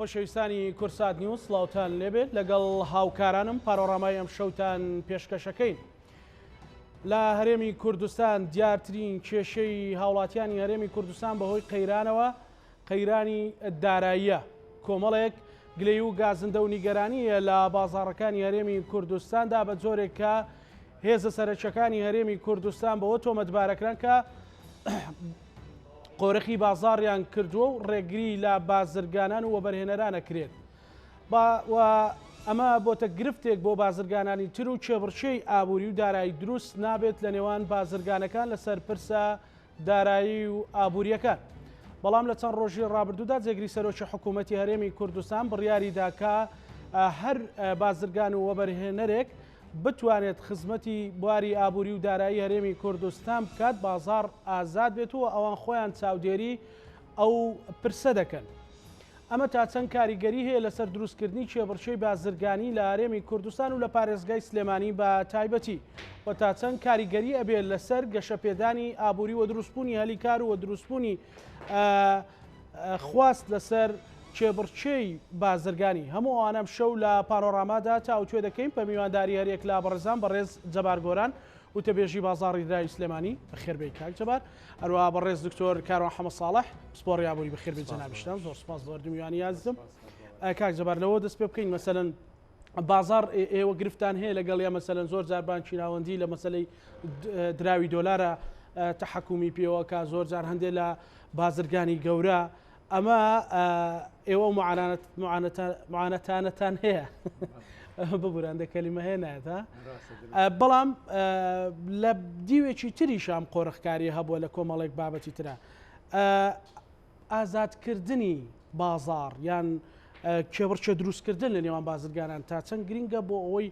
خۆشەویستانی کورسات نیوز سڵاوتان لێبێت لەگەڵ هاوکارانم پارۆڕامای ئەم شەوتان پێشکەشەکەین. لە هەرێمی کوردستان دیارترین کێشەی هاوڵاتیانی هەرێمی کوردستان بەهۆی قەیرانەوە قەیرانی داراییە. کۆمەڵێک گلەی و گازندە و نیگەرانیە لە بازاڕەکانی هەرێمی کوردستاندا بە جۆرێک کە هێزە سەرچەکانی هەرێمی کوردستان بەوە تۆمەتبارەکران کە قۆرەخی بازاڕیان کردووە و ڕێگری لە بازرگانان و وەبەرهێنەرانە کرێت. ئەمە بۆتە گرفتێک بۆ بازرگانانی تر و چێبڕچێی ئابووری و دارایی دروست نابێت لە نێوان بازرگانەکان لەسەر پرسە دارایی و ئابوووریەکان. بەڵام لە چەند ڕۆژی ڕابردوودا جێگری سەرۆکی حکوومەتی هەرێمی کوردستان بڕیاریدا کە هەر بازرگان و وەبەرهێنەرێک بتوانێت خزمەتی بواری ئابووری و دارایی هەرێمی کوردستان بکات بازار ئازاد بێتەوە ئەوان خۆیان چاودێری ئەو پرسە دەکەن. ئەمە تا چەند کاریگەری هەیە لەسەر دروستکردنی کێبڕچێی بازرگانی لە هەرێمی کوردستان و لە پارێزگای سلێمانی بە تایبەتی و تا چەند کاریگەری ئەبێت لەسەر گەشەپێدانی ئابووری و دروستبوونی هەلیکار و دروستبوونی خواست لەسەر کێبڕچێی بازرگانی. هەموو ئەوانەم شەو لە پانۆڕامادا تاوتوێ دەکەین بە میوانداری هەرێک لە بەڕێزان بەڕێز جەبار گۆران وتەبێژی بازاڕی درای سلێمانی بەخێربێی کاک جەبار، هەروەها بەڕێز دکتۆر کاروان حەمەد ساڵح سپۆڕی ئابووری بەخێربێی جەنابیشتان. زۆر سپاس زۆر میوانی عەزیزم. کاک جەبار لەوە دەست پێ بکەین مەسەلەن بازار ئێوە گرفتان هەیە لەگەڵ یا مەسەلەن زۆر جار بانکی ناوەندی لە مەسەلەی دراوی دۆلارە تەحەکومی پێوە کە زۆر جار هەندێک لە بازرگانی گەورە ئەمە ئێوە معانەتانەتان هەیە ببووران دەکەلیمە هەیە نایێت بەڵام لە دیوێکی تریشام قۆرەخکاری هەبووە لە کۆمەڵێک بابەتی ترە. ئازادکردنی بازار یان کێبڕچێ دروستکردن لە نێوان بازرگانان تا چەند گرینگە بۆ ئەوەی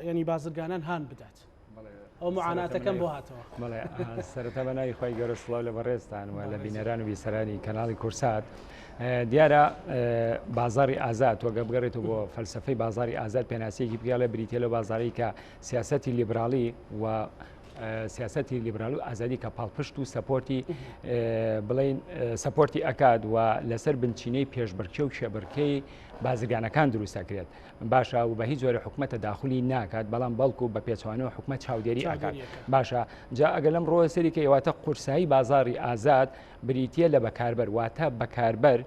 ینی بازرگانان هان بدات ئەو معاناتەکەم بۆ هاتەوە. بەڵێ سەرەتا بەناوی خۆی گەورە سڵاو لە بەڕێزتان و لە بینەران و بیسەرانی کەناڵی کورسات. دیارە بازاری ئازاد وەگە بگەڕێتەوە بۆ فەلسفەی بازاری ئازاد پێناسیەکی بگەڵێ بریتە لە بازاری کە سیاسەتی لیبرالی و سیاسەتی لیبرال و ئازادی کە پاڵپشت و سەپۆرتی بڵین سەپۆرتی ئەکات و لەسەر بنچینەی پێشبڕکێ و شێبڕکەی بازرگانەکان دروستەکرێت. باشە و بە هیچ جۆرە حکومەتە داخلی ناکات بەڵام بەڵکو بە پێچوانەوە حکومەت چاودێری ئەکات. باشە جا ئەگەر لەم ڕۆیە سەری کە ئێواتە قورسایی بازاری ئازاد بریتە لە بەکاربەر واتە بەکاربەر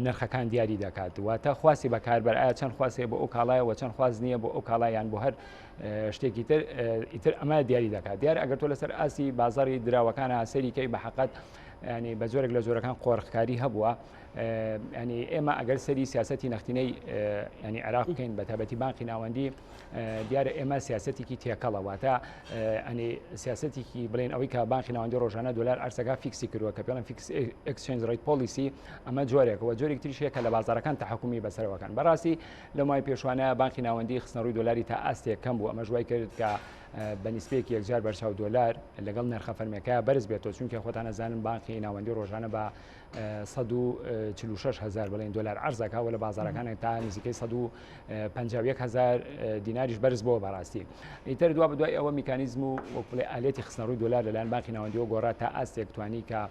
نرخەکان دیاری دەکات واتە خواسی بەکاربەر ئایا چەند خواسێ بۆ ئەو کاڵایە و چەند خواست نییە بۆ ئەو کاڵایان بۆ هەر شتێکی تر ئەمە دیاری دەکات. دیار ئەگەر تۆ لەسەر ئاسی بازاری دراوەکانە سەریکەی بە حقت ینی بە جۆرێک لە جۆرەکان قۆرخکاری هەبووە. ینی ئێمە ئەگەر سەری سیاسەتی نەختینەی ینی عێراق بکەین بە تایبەتی بانقی ناوەندی دیارە ئێمە سیاسەتێکی تێکەڵە واتە ئەنی سیاسەتێکی بڵێن ئەوەی کە بانقی ناوەندی ڕۆژانە دۆلار ئەرسەکە فیکسی کردووە کە پێڵەن فیکس ئەکسچێنج ڕیت پۆلیسی ئەمە جۆرێکەوە جۆرێک تریشەیە کە لە بازارەکان تەحکومی بەسەرەوەکان. بەڕاستی لە مای پێشوانە بانقی ناوەندی خستنەڕووی دۆلاری تا ئاستێک کەم بوو ئەمە ژوای کرد کە بەنسبەیەکی یەکجار بەرچاو دۆلار لەگەڵ نرخە فەرمیەکە بەرز بێتەوە چونکە خۆتان نەزانن بانقی ناوەندی ڕۆژانە بە 146,000 بڵین دۆلار عەرزەکەوە لە بازارەکان تا نزیکەی 151,000 دیناریش بەرز بۆ بەڕاستی. ئیتر دوا بەدوای ئەوە میکانیزم و وەکڵێ ئالێتی خستنەڕووی دۆلار لەلایەن بانقی ناوەندیەوە گۆڕا تا ئاستێک توانی کە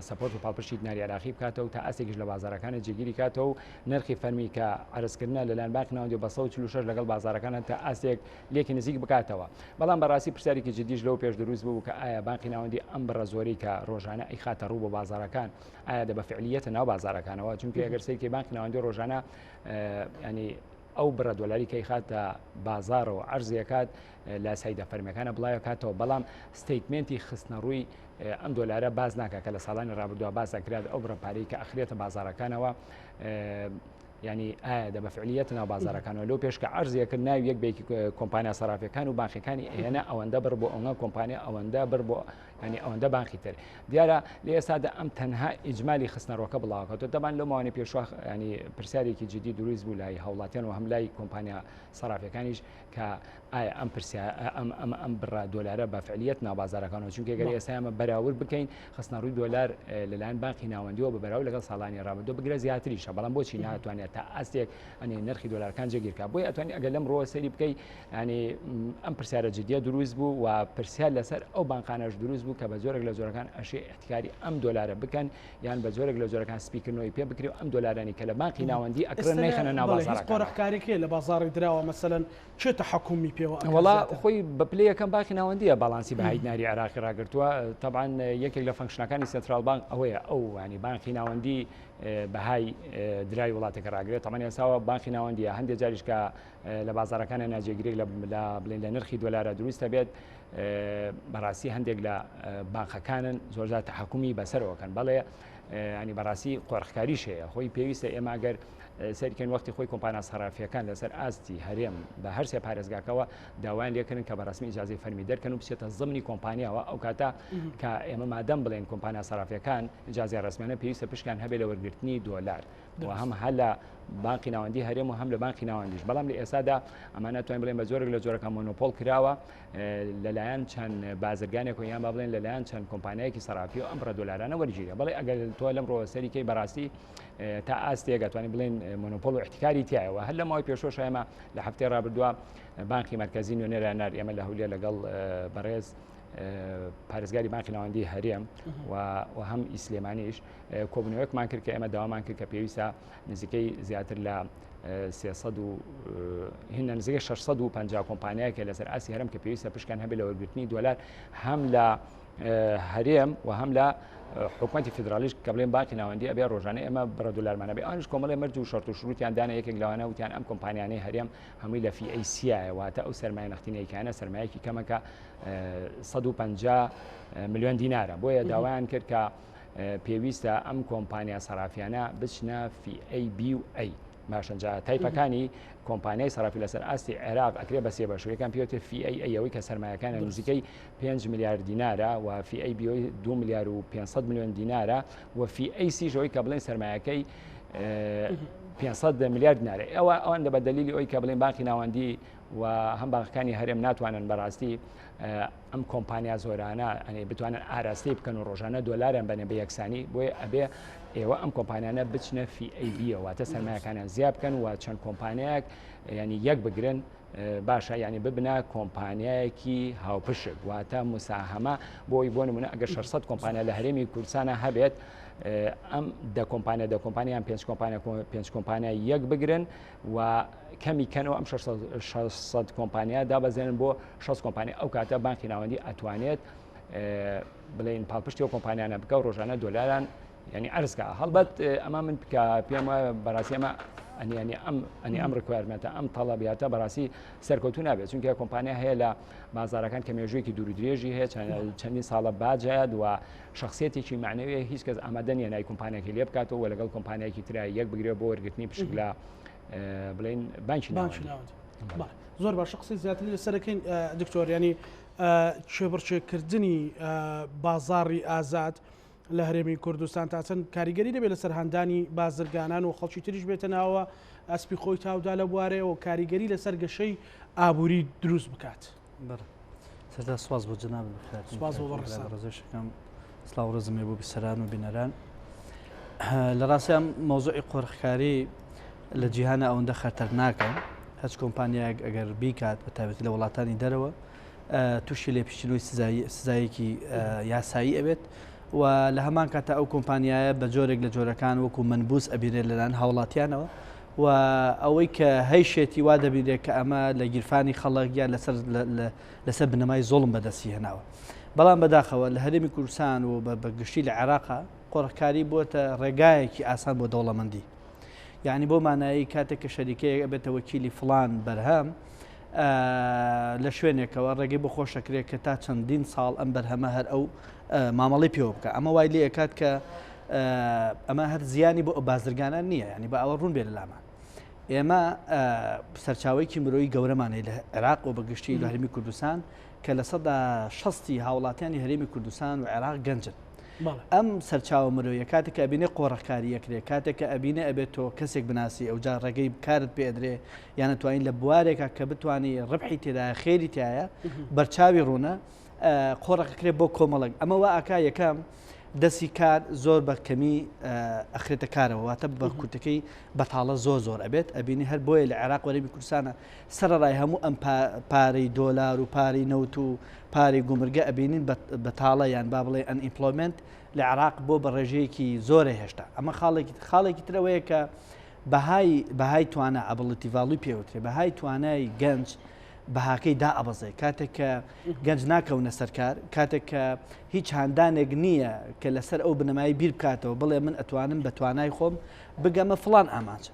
سەپۆرت و پاڵپشتی دیناری عێراقی بکاتەوە تا ئاستێکیش لە بازارەکانە جێگیری کاتەوە و نرخی فەرمی کە عەرزکردنە لەلایەن بانقی ناوەندی بە 146 لەگەڵ بازارەکانە تا ئاستێک لێکی نزیک بکاتەوە. بەڵام بەڕاستی پرسیارێکی جدیش لەو پێش دروست بوو کە ئایا بانقی ناوەندی ئەم بڕە زۆرەی کە ڕۆژانە ئەی خاتە ڕوو بۆ بازارەکان ئایا دە بە فعلیەتە ناو بازارەکانەوە چونکە ئەگەر سەیرکەی بانقی ناوەندی ڕۆژانە ینی ئەو بڕە دۆلاری کەی خاتە بازارەوە عەرزیەکات لە سایدە فەرمیەکانە بڵایە کاتەوە. بەڵام ستەیتمێنتی خستنەڕووی ئەم دۆلارە باز ناکە کە لە ساڵانی ڕابردووە باز دەکرێت ئەو بڕە پارەی کە ئەخرێتە بازارەکانەوە ینی ئایا دە بە فعلیەتە ناو بازارەکانەوە لەو پێش کە عەرزیەکرد ناوی یەک بێکی کۆمپانیا سەرافیەکان و بانقیەکانی ئێنە ئەوەندە بڕ بۆ ئەوە کۆمپانیا ئەوەندە بڕ بۆ ینی ئەوەندە بانقی تر. دیارە لە ئێستادا ئەم تەنها ئیجمالی خستنەڕۆکە بڵاوکەوە دەبان لەو ماوەی پێشوە ینی پرسیارێکی جدی دروست بوو لای هەوڵاتیان و هەم لای کۆمپانیا سەرافیەکانیش کە ئایا ئەم بڕە دۆلارە بە فعلیەت ناو بازارەکانەوە چونکە گەر ئێستا ئەمە بەراورد بکەین خستنەڕووی دۆلار لەلایەن بانقی ناوەندیەوە بە بەراورد لەگەڵ ساڵانی ڕابردوو بگرە زیاتریشە بەڵام بۆچی ناتوانێت تا ئاستێک ئەنی نرخی دۆلارەکان جێگیرکە بۆی ئەتوانی ئەگەر لەم ڕۆوە سەری بکەی ینی ئەم پرسیارە جدیە دروست بوو و پرسیار لەسەر ئەو بانقانەش دروست بوو کە بە زۆرێک لە زۆرەکان ئەشێ احتیکاری ئەم دۆلارە بکەن یان بە زۆرێک لە زۆرەکان سپیکردنەوەی پێ بکرێ و ئەم دۆلارانی کە لە بانقی ناوەندی ئەکرن نەیخەنە ناو بازاڕەکان قۆڕەحکاریەکە لە بازاڕی دراوە مەسەلەن چێ تەحەکومی پێوە وڵا خۆی بە پلەیەکەم باقی ناوەندیە باڵانسی بەهای ناری عراقی ڕاگرتووە طبعا یەکێک لە فەنکشنەکانی سنترال بانک ئەوەیە ئەو ینی بانقی ناوەندی بەهای درای وڵاتێکە ڕاگرێت تەمان ێساوە بانقی ناوەندیە هەندێک جاریش کە لە بازارەکانە ناجێگرێک لە بڵێن لە نرخی دۆلارە دروستە بێت بەڕاستی هەندێک لە بانقەکانن زۆرجار تەحەکومی بەسەرەوەکەن بەڵێ ینی بەڕاستی قۆڕخکاریش هەیە خۆی پێویستە ئێمە ئەگەر سەرکەن وەختی خۆی کۆمپانیا سەرافیەکان لەسەر ئاستی هەرێم بە هەر سێ پارێزگاکەوە داوایان لێکردن کە بەڕسمی ئیجازەی فەرمی دەرکەن و بچێتە زمانی کۆمپانیاوە ئەو کاتە کە ئێمە مادەم بڵێن کۆمپانیا سەرافیەکان ئیجازەی ڕسمیانە پێویستە پشکیان هەبێت لە وەرگرتنی دۆلار و هەم هەل لە بانقی ناوەندی هەرێم و هەم لە بانقی ناوەندیش بەڵام لە ئێستادا ئەمانە توانین بڵێن بە زۆرێک لە زۆرەکان مۆنۆپۆل کراوە لەلایەن چەند بازرگانێک و یان با بڵێن لەلایەن چەند کۆمپانیایەکی سەرافی و ئەمڕە دۆلارانە وەرگیرە بەڵێ ئەگەر تۆ لەم ڕۆوە سەریکەی بەڕاستی تا ئاستێک ئەتوانین بڵێن مۆنۆپۆل و احتیکاری تایەوە هەر لە ماوەی پێشۆش ئێمە لە هەفتەی ڕابردووە بانقی مرکزی نوێنەرانەر ئێمە لە هەولێر لەگەڵ بەڕێز پارێزگاری بانقی ناوەندی هەرێم و هەم ئیسلێمانیش کۆبنەوەیەکمان کرد کە ئێمە داوامان کرد کە پێویستە نزیکەی زیاتر لە 300 و هێنە نزیکەی 650 کۆمپانیایەکە لەسەر ئاسی هەرم کە پێویستە پشکیان هەبێت لە وەرگرتنی دۆلار هەم لە هەرێم و هەم لە حکوومەتی فدرالیش کە بڵێن بانقی ناوەندی ئەبێ ڕۆژانە ئێمە بڕە دۆلارمانە بێ ئەوانش کۆمەڵی مەرج و شەرت و شرووتیان دانا یەکێک لەوانە وتیان ئەم کۆمپانیانەی هەرێم هەمووی لە FIAC واتە ئەو سەرمایە نەختینەیەکانە سەرمایەکی کەمەکە 150 ملیۆن دینارە بۆیە داوایان کرد کە پێویستە ئەم کۆمپانیا سەرافیانە بچنە FIABA باشەنجا تایپەکانی کۆمپانیای سەرافی لەسەر ئاستی عێراق ئەکرێ بە سێ بەشەوەیەکان پێوتە FIA ئەوەی کە سەرمایەکانە نزیکەی 5 میلیارد دینارە و FIAB 2 میلیارد و 500 میلیۆن دینارە و FIAC ژەوەی کە بڵێن سەرمایەکەی 500 میلیارد دینارە ئەوەندە بە دلیلی ئەوی کە بڵێن بانقی ناوەندی و هەم بانقەکانی هەرێم ناتوانن بەڕاستی ئەم کۆمپانیا زۆرانە ئەنێ بتوانن ئاراستی بکەن و ڕۆژانە دۆلاریان بەنێ بە یەکسانی بۆیە ئەبێ ئێوە ئەم کۆمپانیانە بچنە FIAB واتە سەرمایەکانیان زیاد بکەن و چەند کۆمپانیایەک ینی یەک بگرن باشە ینی ببنە کۆمپانیایەکی هاوپشک واتە مساهەمە بۆی بۆ نمونە ئەگەر 600 کۆمپانیا لە هەرێمی کوردستانە هەبێت ئەم دە کۆمپانیان 5 کۆمپانیا یەک بگرن و کەمی کەنەوە ئەم 600 کۆمپانیا دابەزێنن بۆ 6 کۆمپانیا ئەو کاتە بانقی ناوەندی ئەتوانێت بڵێن پاڵپشتی و کۆمپانیانە بکە و ڕۆژانە دۆلاران ینی ئەرزکە هەڵبەت ئەمە من پێم وایە بەڕاستی ئەمە ئەنی ئەم ڕکوارمێتە ئەم تەڵەبیاتە بەڕاستی سەرکەوتو نابێت چونکە کۆمپانیا هەیە لە بازارەکان کە مێژوویەکی دوور درێژی هەیە چەندین ساڵە باجات و شخصیەتێکی معنەوەیە هیچ کەس ئامادە نیە نای کۆمپانیاکی لێ بکاتەوە لەگەڵ کۆمپانیایکی ترای یەک بگرێت بۆ وەرگرتنی پشک لە بڵێن بانکی ناوەندی زۆر باش قسەی زیاتری لەسەرەکەین دکتۆر ینی چێبڕچێکردنی بازاڕی ئازاد لە هەرێمی کوردستان تا چەند کاریگەری دەبێت لەسەر هەندانی بازرگانان و خەڵکی تریش بێتە ناوە ئەسپی خۆی تاودا لە بوارەیە و کاریگەری لەسەر گەشەی ئابووری دروست بکات. سەردا سواز بۆ جناب ڕێزەکەم سلااو ڕزمێ بۆ بیسەران و بینەران لە ڕاستی ئەم مۆزوعی قۆڕخکاری لە جیهانە ئەوەندە خەتەرناکە هەچ کۆمپانیایەک ئەگەر بیکات بە تایبەتی لە وڵاتانی دەرەوە تووشی لێپیشتنەوەی سزایەکی یاسایی ئەبێت و لە هەمان کاتە ئەو کۆمپانیایە بە جۆرێک لە جۆرەکان وەکو منبوس ئەبیرێت لەلایەن هاوڵاتیانەوە و ئەوەی کە هەیشێتی وا دەبیرێت کە ئەمە لە گیرفانی خەڵک یان لەسەر بنەمای زۆڵم بەدەستی هێناوە بەڵام بەداخەوە لە هەرێمی کوردستان و بەگشتی لە عێراقا قۆڕخکاری بووە ڕێگایەکی ئاسان بۆ دەوڵەمەندی یعنی بۆ مانایی کاتێک کە شەریکەیە ئەبێتە وەکیلی فڵان بەرهەم لە شوێنێکەوە ڕێگەی بۆ خۆشەکرێت کە تا چەندین ساڵ ئەم بەرهەمە هەر ئەو مامەڵی پێوە بکە ئەمە وای لێ ئەکات کە ئەمە هەر زیانی بۆ بازرگانان نییە ینی بە ئەوە ڕوون بێ لە لامان ئێمە سەرچاوەیەکی مرۆیی گەورەمانەی لە عێراق و بەگشتی لە هەرێمی کوردستان کە لە 60 هاوڵاتیانی هەرێمی کوردستان و عێراق گەنجن ئەم سەرچاوە مرۆیە کاتێک کە ئەبینێ قۆڕەخکاری یەکرێ کاتێک کە ئەبینێ ئەبێت تۆ کەسێک بناسی ئەو جا ڕێگەی کارت پێدرێ یان توانین لە بوارێکە کە بتانی ڕبحی تێدایە خێری تایە بەرچاوی ڕوونە قۆڕەکەکرێت بۆ کۆمەڵک ئەمە وا ئاکا یەکەم دەستی کار زۆر بە کەمی ئەخرێتە کارەوە واتە بە کورتەکەی بەتاڵە زۆر ئەبێت ئەبینی هەر بۆیە لە عێراق وەرەبی کوردستانە سەرڕای هەموو ئەم پارەی دۆلار و پارەی نەوت و پارەی گومرگە ئەبینین بەتاڵە یان با بڵێ ئەنئیمپلۆمنت لە عێراق بۆ بە ڕێژەیەکی زۆرە هێشتا ئەمە خاڵێکی ترەوەیە کە بەهای توانە ئەبڵەتی ڤاڵوی پێوترێ بەهای توانای گەنج بەهاکەی دا ئەبەزێ کاتێک کە گەنج ناکەونە سەرکار کاتێک کە هیچ هاندانێک نییە کە لەسەر ئەو بنەمایی بیر بکاتەوە بڵێ من ئەتوانم بە توانای خۆم بگەمە فلان ئاماچ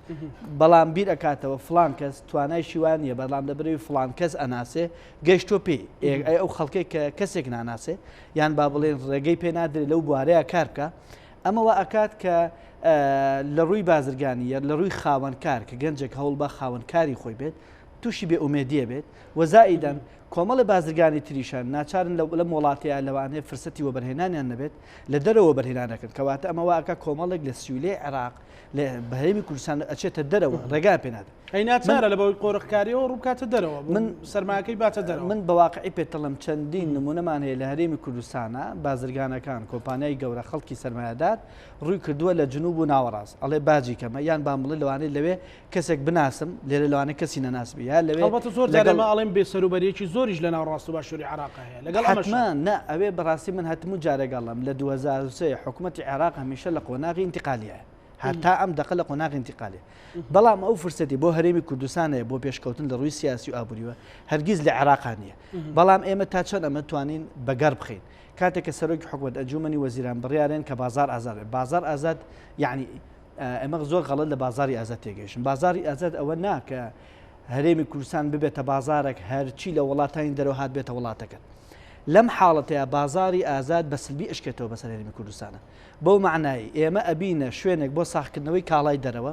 بەڵام بیر ئەکاتەوە فلان کەس توانای شیوانیە بەڵام دەبرەوەی فلان کەس ئەناسێ گەیشتۆ پێی ئەو خەڵکەی کە کەسێک ناناسێ یان با بڵێن ڕێگەی پێ نادرێت لەو بوارەیە کار بکە ئەمەوە ئەکات کە لە ڕووی بازرگانی لە ڕووی خاوەنکار کە گەنجێک هەوڵ بە خاوەنکاری خۆی بێت تووشی بێ ئومێدیە بێت وەزائیدەن کۆمەڵی بازرگانی تریشان ناچارن لە وڵاتەیە لەوانەیە فرسەتی وەبەرهێنانیان نەبێت لە دەرەوە بەرهێنانەکەن کەواتە ئەمەوە ئەکە کۆمەڵێک لە سیولێ عێراق لە بەهێمی کوردستان ئەچێتە دەرەوە ڕێگا پێنات ئەی ناچارە لە بەوەی قۆڕخکاریەوە ڕووکاتە دەرەوە من سەرماکەی باتە دەرەوە من بەواقعی پێتەڵم چەندین نمونەمان هەیە لە هەرێمی کوردستانە بازرگانەکان کۆمپانیای گەورە خەڵکی سەرمایه‌دار ڕووی کردووە لە جنوب و ناوەڕاست ئەڵێ باجی کەمە یان با بڵێ لەوانەیە لەوێ کەسێک بناسم لێرە لەوانەیە کەسی نەناسبی یا لەوێ هەڵبەتە زۆر جارێمە ئەڵێن بێسەروبەریەکی زۆریش لە ناوەڕاست و باشووری عێراق هەیە لەگەڵ حتمان نە ئەوێ بەڕاستی من هەتموو جارێگەڵم لە 2003 حکوومەتی عێراق هەمیشە لە قۆناغی ئینتیقالیە هەتا ئەم دەقە لە قۆناغی ئینتیقالیە بەڵام ئەو فرسەتی بۆ هەرێمی کوردستانەیە بۆ پێشکەوتن لە ڕووی سیاسی و ئابووریوە هەرگیز لە عێراقان نییە بەڵام ئێمە تا چەند ئەمە توانین بەگەر بخین کاتێک کە سەرۆکی حکوومەت ئەنجومەنی وەزیران بڕیارێن کە بازار ئازاد بازار ئازاد یعنی ئەمە زۆر غەڵەت لە بازاری ئازاد تێگەیشتن بازاری ئازاد ئەوە ناکە هەرێمی کوردستان ببێتە بازارێک هەرچی لە وڵاتانی دەرەوە هات بێتە وڵاتەکەت لەم حاڵەتەیە بازاری ئازاد بە سلبی ئشکێتەوە بەسەر هەرێمی کوردستانە بەو معنایی ئێمە ئەبینە شوێنێک بۆ ساختکردنەوەی کاڵای دەرەوە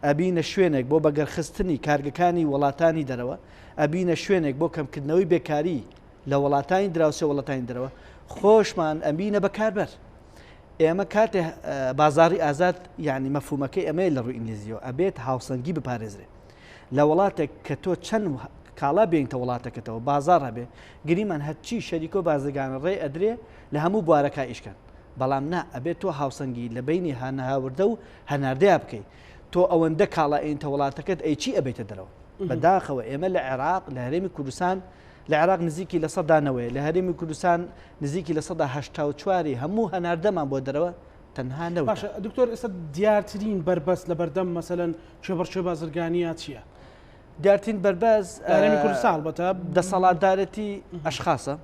ئەبینە شوێنێک بۆ بەگەرخستنی کارگەکانی وڵاتانی دەرەوە ئەبینە شوێنێک بۆ کەمکردنەوەی بێکاری لە وڵاتانی دراوسێ وڵاتانی دەرەوە خۆشمان ئەبینە بەکاربەر ئێمە کاتێ بازاری ئازاد یعنی مەفهومەکەی ئەمەیە لە ڕووی ئینگلیزیەوە ئەبێت هاوسەنگی بپارێزرێ لە وڵاتێک کە تۆ چەند کاڵا بێنتە وڵاتەکەتەوە بازار هەبێ گریمان هەرچی شەریکۆ بازرگانە ڕێ ئەدرێ لە هەموو بوارەکە ئیشکەن بەڵام نا ئەبێت تۆ هاوسەنگی لە بینی هەناهاوردە و هەناردەیە بکەیت تۆ ئەوەندە کاڵا ئەینتە وڵاتەکەت ئەی چی ئەبێتە دەرەوە بەداخەوە ئێمە لە عێراق لە هەرێمی کوردستان لە عێراق نزیکی لە سەدانەوەی لە هەرێمی کوردستان نزیکی لە 1970 هەموو هەناردەمان بۆ دەرەوە تەنها نەوە باشە دکتۆر ئێستا دیارترین بربەست لە بەردەم مەسەلەن چێبەرچێ بازرگانیە چییە؟ دیارترین بەربەز هەرێمی کوردستان بەتە دەسەڵاتدارەتی ئەشخاصە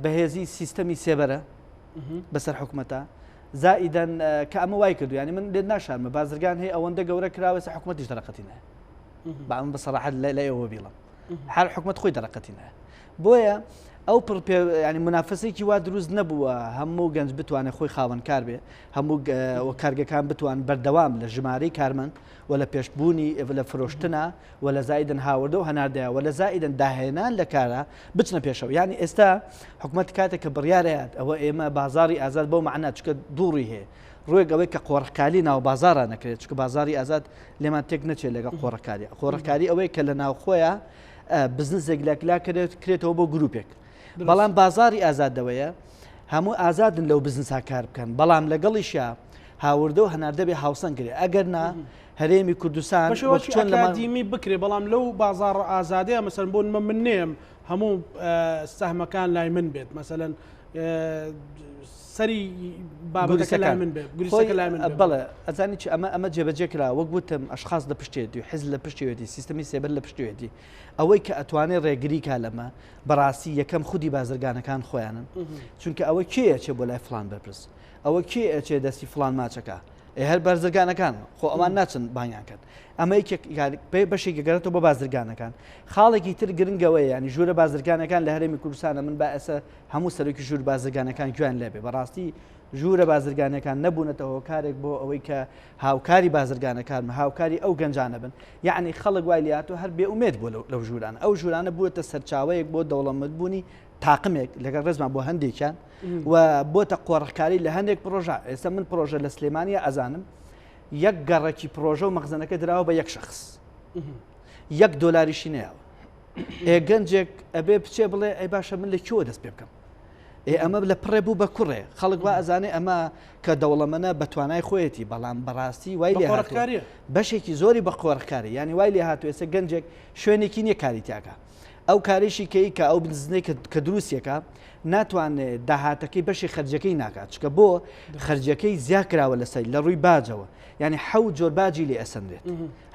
بەهێزی سیستەمی سێبەرە بەسەر حکوومەتە زائیدەن کە ئەمە وای کردو ینی من لێ ناشارمە بازرگان هەیە ئەوەندە گەورە کراوە حکوومەتیش دەرەقەتینە بەم بەسەراحەت لە ئێوە بیڵم هەر حکوومەت خۆی دەرەقەتینە بۆیە ئەو ینی منافسێکی وا دروست نەبووە هەموو گەنج بتوانێت خۆی خاوەنکار بێ هەموو کارگەکان بتوان بەردەوام لە ژمارەی کارمەند و لە پێشبوونی لە فرۆشتنە و لە زائیدەن هاوردە و هەناردەیە و لە زائیدەن داهێنان لە کارە بچنە پێشەوە ینی ئێستا حکوومەت کاتێک کە بڕیارەیەات ئەوە ئێمە بازاری ئازاد بەو معنات چکە دووڕی هەیە ڕوێک ئەوەی کە قۆڕەکالی ناو بازارە نەکرێت چکە بازاری ئازاد لێمان تێک نەچێت لەگەڵ قۆڕەکاری ئەوەی کە لە ناو خۆیە بزنسێک لەکلا کرێتەوە بۆ گروپێک بەڵام بازاری ئازادەوەیە هەموو ئازادن لەو بزنسا کار بکەن بەڵام لەگەڵیشە هاوردە و هەناردە بێ هاوسەنگ کرێ ئەگەر نا هەرێمی کوردستان چۆن لەمادیمی بکرێ بەڵام لەو بازار ئازادەیە مەسەن بۆ من نێم هەموو سەهمەکان لای من بێت مەسەلەن سەری بابەتەکە لای من بێت گوریسەکە لای من بەڵێ ئەزانی چ ئەمە جێبەجێ کرا وەک گوتم ئەشخاص لە پشتێتی و حیز لە پشتێتی سیستەمی سێبەر لە پشتێتی ئەوەی کە ئەتوانێت ڕێگری کا لەمە بەڕاستی یەکەم خودی بازرگانەکان خۆیانن چونکە ئەوە کێ ئەچێ بۆ لای فلان بەرپرس ئەوە کێ ئەچێ دەستی فلان ماچەکە هەر بازرگانەکان خۆ ئەمان ناچن بانیان کرد ئەمە بەشێکی گەرێتەوە بە بازرگانەکان خاڵێکی تر گرنگەوەی ینی ژوورە بازرگانەکان لە هەرێمی کوردستانە من بەئسە هەموو سەرۆکی ژوور بازرگانەکان گویان لێبێ بەڕاستی ژوورە بازرگانەکان نەبوونەتە هۆکارێک بۆ ئەوەی کە هاوکاری بازرگانەکانمە هاوکاری ئەو گەنجانە بن یعنی خەڵک وای لاتۆ هەر بێ ئومێد بۆ لەو ژورانە ئەو ژورانە بووەتە سەرچاوەیەک بۆ دەوڵەمەندبوونی تاقمێک لەگەڵ ڕێزمان بۆ هەندێکیان و بۆتە قۆڕەکاری لە هەندێک پرۆژە ئێستا من پرۆژە لە سلێمانیە ئەزانم یەک گەڕێکی پرۆژە و مەخزنەکە دراوە بە یەک شخص $1 نەیەوە گەنجێک ئەبێ بچێ بڵێ ئەی باشە من لە کیوە دەست پێ بکەم ئەمە لە پڕێ بوو بە کوڕێ خەڵک وا ئەزانێ ئەمە کە دەوڵەمەنە بە توانای خۆیەتی بەڵام بەڕاستی وای لێ بەشێکی زۆری بە قۆڕکاری ینی وای لێ هاتو ئێستا گەنجێک شوێنێکی نییە کاری تاکە ئەو کارێکی کەی کە ئەو بزنەی کە دروستیەکە ناتوانێت داهاتەکەی بەشی خەرجەکەی ناکات چکە بۆ خەرجەکەی زیاد کراوە لەسەر لە ڕووی باجەوە ینی حەوت جۆر باجی لێ ئەسەندرێت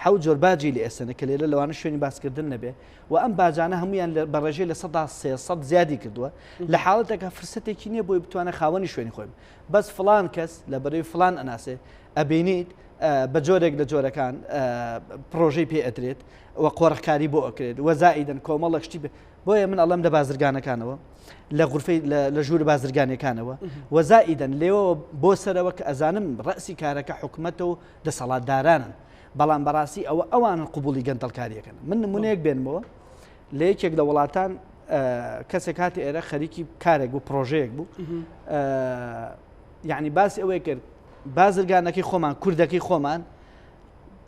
حەوت جۆر باجی لێ ئەسەنە کە لێرە لەوانە شوێنی باسکردن نەبێ و ئەم باجانە هەمویان بە ڕێژەی لە 300 زیادی کردووە لە حاڵەتێکە فرسەتێکی نییە بۆی بتوانە خاوەنی شوێنی خۆی بەس فلان کەس لە بەرەوەی فلان ئەناسێ ئەبینیت بە جۆرێک لە جۆرەکان پرۆژەی پێ ئەدرێت و قۆڕەکاری بۆ ئەکرێت وەزائیدن کۆمەڵە شتی بۆیە من ئەڵەم لە بازرگانەکانەوە لە غورفەی لە ژوور بازرگانەکانەوە وەزائیدن لێەوە بۆ سەرەوە کە ئەزانم ڕەسی کارەکە حکوومەتە و دەسەڵاتدارانن بەڵام بەڕاستی ئەوان قوبولی گەندەڵکاریەکەن من نمونەیەک بێنمەوە لە یەکێک لە وڵاتان کەسێک کاتی ئێرە خەریکی کارێک بوو پرۆژەیەک بوو یعنی باسی ئەوەیە کرد بازرگانەکەی خۆمان کوردەکەی خۆمان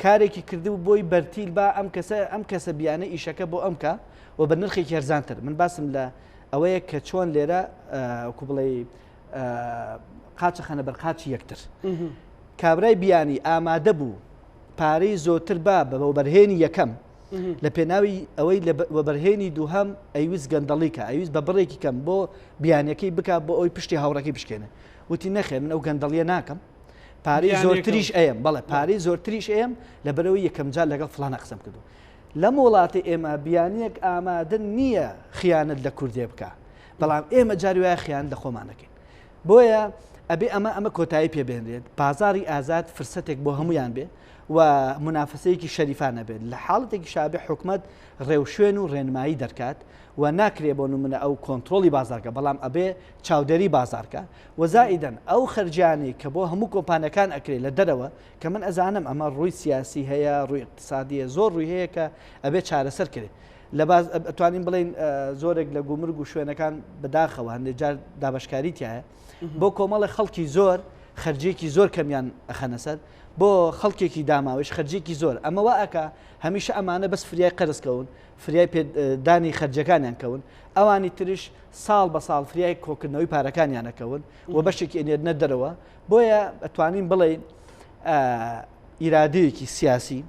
کارێکی کردو بۆی بەرتیل بە ئەم کەسە بیانە ئیشەکە بۆ ئەمکە و بە نرخێکی هەرزانتر من باسم لە ئەوەیە کە چۆن لێرە کو بڵێ قاچە خەنە بەرقاچی یەکتر کابرای بیانی ئامادە بوو پارەی زۆرتر بە بەرهێنی یەکەم لە پێناوی ئەوەی لە بەرهێنی دووهەم ئەیویست گەندەڵیکە ئەویست بە بڕێکی کەم بۆ بیانەکەی بک بۆ ئەوی پشتی هاوڕەکەی بشکێنە وتی نەخێ من ئەو گەندەڵیە ناکەم پارەی زۆرتریش ئەم بەڵێ پارەی زۆرتریش ئەم لە بەرەوەی یەکەم جار لەگەڵ فلانە قسەم کردو لەم وڵاتی ئێمە بیانیەک ئامادە نییە خیانەت لە کوردێ بکە بەڵام ئێمە جاری وایە خیان لە خۆمانەکەین بۆیە ئەبێ ئەمە کۆتایی پێبێنرێت بازاری ئازاد فرسەتێک بۆ هەمویان بێ و منافسەیەکی شەریفانە بێت لە حاڵەتێکی شابێ حکومت ڕێوشوێن و ڕێنمایی دەرکات و ناکرێ بۆ نمونە ئەو کۆنتترۆلی بازارکە بەڵام ئەبێ چاودێری بازارکە وەزائیدەن ئەو خەرجیانی کە بۆ هەموو کۆمپانەکان ئەکرێت لە دەرەوە کە من ئەزانم ئەمە ڕووی سیاسی هەیە ڕووی اقتصادیە زۆر ڕووی هەیە کە ئەبێ چارەسەر کرێت لە ئەتوانین بڵین زۆرێک لە گومرگ و شوێنەکان بەداخەوە هەندێک جار دابشکاری تایە بۆ کۆمەڵی خەڵکی زۆر خەرجێکی زۆر کەمیان ئەخەنە سەر بۆ خەڵکێکی داماوەش خەرجێکی زۆر ئەمەوە ئەکە هەمیشە ئەمانە بەس فریای قەرزکەون فریای پێدانی خەرجەکانیان کەون ئەوانی تریش ساڵ بە ساڵ فریای کۆکردنەوەی پارەکانیانەکەون و بەشێکی ئێنێرنە دەرەوە بۆیە ئەتوانین بڵێن ئیرادەیەکی سیاسی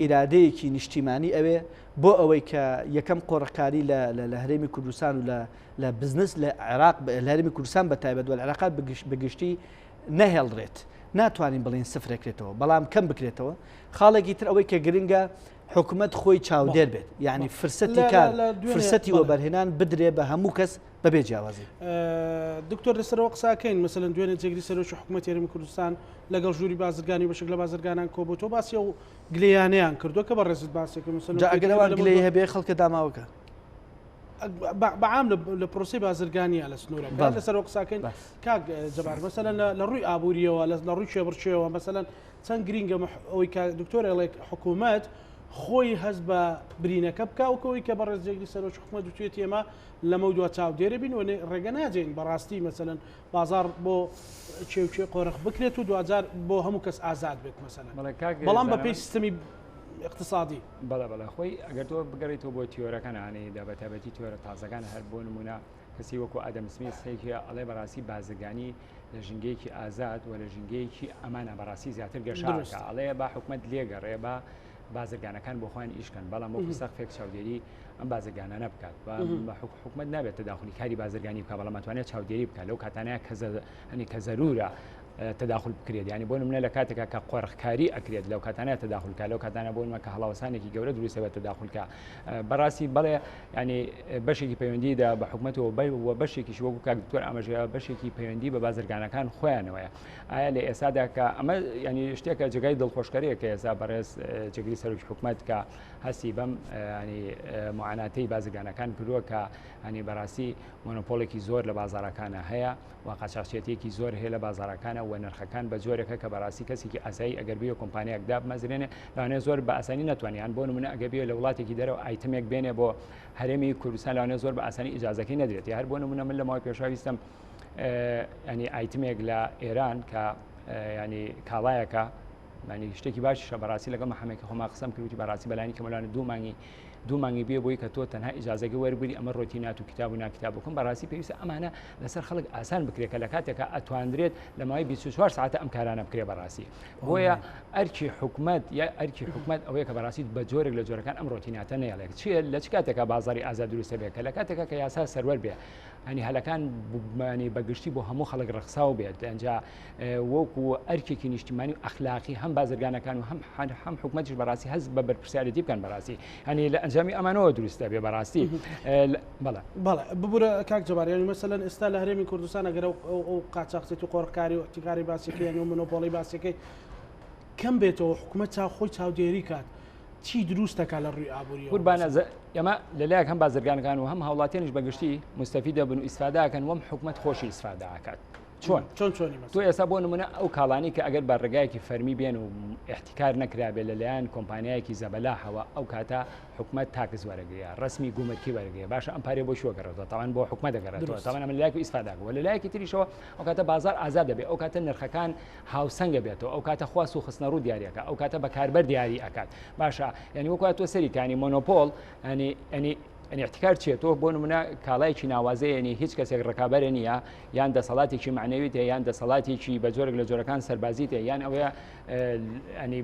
ئیرادەیەکی نیشتیمانی ئەوێ بۆ ئەوەی کە یەکەم قۆڕەکاری لە هەرێمی کوردستان و لە بزنس لە عێراق لە هەرێمی کوردستان بە تایبەت و لە عێراق بەگشتی نەهێڵڕێت ناتوانین بڵین سفرێکرێتەوە بەڵام کەم بکرێتەوە خاڵێکی تر ئەوەی کە گرنگە حکوومەت خۆی چاودێر بێت یعنی فرسەتی کار فرسەتی وەبەرهێنان بدرێ بە هەموو کەس بەبێ جیاوازی دکتۆر لەسەرەوە قساکەین مەسەلەن دوێنێ جێگری سەرۆکی حکوومەتی هەرێمی کوردستان لەگەڵ ژووری بازرگانی بەشێک لە بازرگانان کۆبوو تۆ باسی و گلەیانەیان کردووە کە بەڕێزت باسێکە ئەگەرەوان گلەی هەبێ خەڵکە داماوەکە بەعام لە پرۆسی بازرگانیە لە سنوورە لەسەرەوە قساکەین کاک جەبار مەسەلەن لە ڕووی ئابووریەوە لە ڕووی شێبڕچێەوە مەسەلەن چەند گرینگە ئەوەی کە دکتۆرێڵێک حکوومەت خۆی هەست بە برینەکە بکە وکەوەی کە بەڕێز جێگری سەرۆکی حکوومەت دوێت ئێمە لەمە دووە چاودێرە بین و ڕێگە ناجێن بەڕاستی مەسەلەن بازار بۆ چێوچێ قۆرەخ بکرێت و دوجار بۆ هەموو کەس ئازاد بێت مەسەلەن بەڵام بە پێی سیستەمی اقتصادی بەڵێ خۆی ئەگەر تۆ بگەڕێتەوە بۆ تیۆرەکانانی دابەتابەتی تیۆرە تازەکان هەر بۆ نمونە کەسی وەکو ئادەم سمیت سەیەکی ئەڵێ بەڕاستی بازرگانی لە ژنگەیەکی ئازاد و لە ژنگەیەکی ئەمانە بەڕاستی زیاتر گەشارەکە ئەڵێ با حکوومەت لێگەڕێ بە بازرگانەکان بۆ خۆیان ئیشکەن بەڵام وەکو سەقفێک چاودێری ئەم بازرگانە نەبکات و حکوومەت نابێت تەداخلی کاری بازرگانی بکات بەڵام ئەتوانێت چاودێری بکات لەو کاتانەیە کە زەرورە تداخل بکرێت ینی بۆ نمونە لە کاتێکە کە قۆڕخکاری ئەکرێت لەو کاتانە تداخلکە لەو کاتانە بۆ نمە کە هەڵاوەسانێکی گەورە دروستە بە تداخلکە بەڕاستی بڵێ ینی بەشێکی پەیوەندیدا بە حکوومەتەوە و بەشێکیش وەکو کاک دکتۆر ئاماژەیە بەشێکی پەیوەندی بە بازرگانەکان خۆیانەوەیە ئایا لە ئێستادا کە ئەمە ینی شتێکە جگای دڵخۆشکاریە کە ئێستا بەڕێز جێگری سەرۆکی حکوومەت کە هەستی بەم ینی معاناتەی بازرگانەکان کردووە کە ینی بەڕاستی مۆنۆپۆلێکی زۆر لە بازارەکانە هەیە و قاچاقچێتێکی زۆر هەیە لە بازارەکانە و نرخەکان بە جۆرێکە کە بەڕاستی کەسێکی ئاسایی ئەگەر بێ کۆمپانیایەکدا بمەزرێنێ لەوانەیە زۆر بە ئاسانی ناتوانیان بۆ نمونە ئەگەر بێ لە وڵاتێکی دەرەوە ئایتمێک بێنێ بۆ هەرێمی کوردستان لەوانەیە زۆر بە ئاسانی ئیجازەکەی نەدرێت هەر بۆ نمونە من لە ماوەی پێشاویستم ینی ئایتمێک لە ئێران کە ینی کاڵایەکە معنی شتێکی باشیشە بەڕاستی لەگەڵ محەمەدی خۆما قسەم کردوتی بەڕاستی بەلایانی کەمەلوانە دوو مانگی بێ بۆی کە تۆ تەنها ئیجازەگە وەربگری ئەمە ڕۆتینات و کتاب و ناکتاب بکەم بەڕاستی پێویستە ئەمانە لەسەر خەڵک ئاسان بکرێت کە لە کاتێکە ئەتوانرێت لە ماوەی 24 ساعتە ئەم کارانە بکرێ بەڕاستی بۆیە ئەرکی حکومت یا ئەرکی حکومت ئەوەیە کە بەڕاستی بە جۆرێک لە جۆرەکان ئەم ڕۆتیناتە نەیەڵێت چیە لە چ کاتێکە بازاری ئازاد دروستە بێت کە لە کاتێکە کە یاسا سەروەر بێ هەنی هەلەکان بەگشتی بۆ هەموو خەڵک ڕخساو بێت ئەنجا وەکو ئەرکێکی نیشتیمانی و ئەخلاقی هەم بازرگانەکان و هەم حکومەتیش بەڕاستی هەست بە بەرپرسیارەتی بکەن بەڕاستی هەنی لە ئەنجامی ئەمانەوە دروستە بێ بەڕاستی بەڵێ ببوورە کاک جەباریانی مەسەلەن ئێستا لە هەرێمی کوردستان ئەگەر ئەو قاچاقچێت و قۆڕکاری و احتیکاری باسیەکەی و مۆنۆپۆلی باسیەکەی کەم بێتەوە حکومەت خۆی چاودێری کات چی دروستەکە لە ڕووی ئابووری قوربانە ئێمە لەلایەک هەم بازرگانەکان و هەم هاوڵاتیانیش بەگشتی مستەفیدە بن و ئیسفاداکەن وەم حکومت خۆشی ئیسفاداکات چۆن تۆ ئێستا بۆ نمونە ئەو کاڵانی کە ئەگەر بە ڕێگایەکی فەرمی بێن و احتیکار نەکرابێ لەلایەن کۆمپانیایەکی زەبەلاحەوە ئەو کاتە حکومت تاکس وەرەگریا ڕسمی گومرکی وەرەگرێ باشە ئەم پارێ بۆ شوەگەڕێتەوە تاوان بۆ حکومت دەگەڕێتەوە تاوان ئەمە لایەک و ئیسفاداکەوە لە لایەکی تریشەوە ئەو کاتە بازار ئازاد دەبێت ئەو کاتە نرخەکان هاوسەنگە بێتەوە ئەو کاتە خواست و خستنە ڕوو دیاریەکە ئەو کاتە بەکاربەر دیاری ئەکات باشە یعنی وەکو تۆ سەریکانی مۆنۆپۆل ئەنی احتیکار چێت تۆ بۆ نمونە کاڵایکی ناوازەیە ینی هیچ کەسێک ڕکابەرە نییە یان دەسەڵاتێکی معنەویت هەیە یان دەسەڵاتێکی بە جۆرێک لە جۆرەکان سەربازیت هەیە یان ئەوەیە ئەنی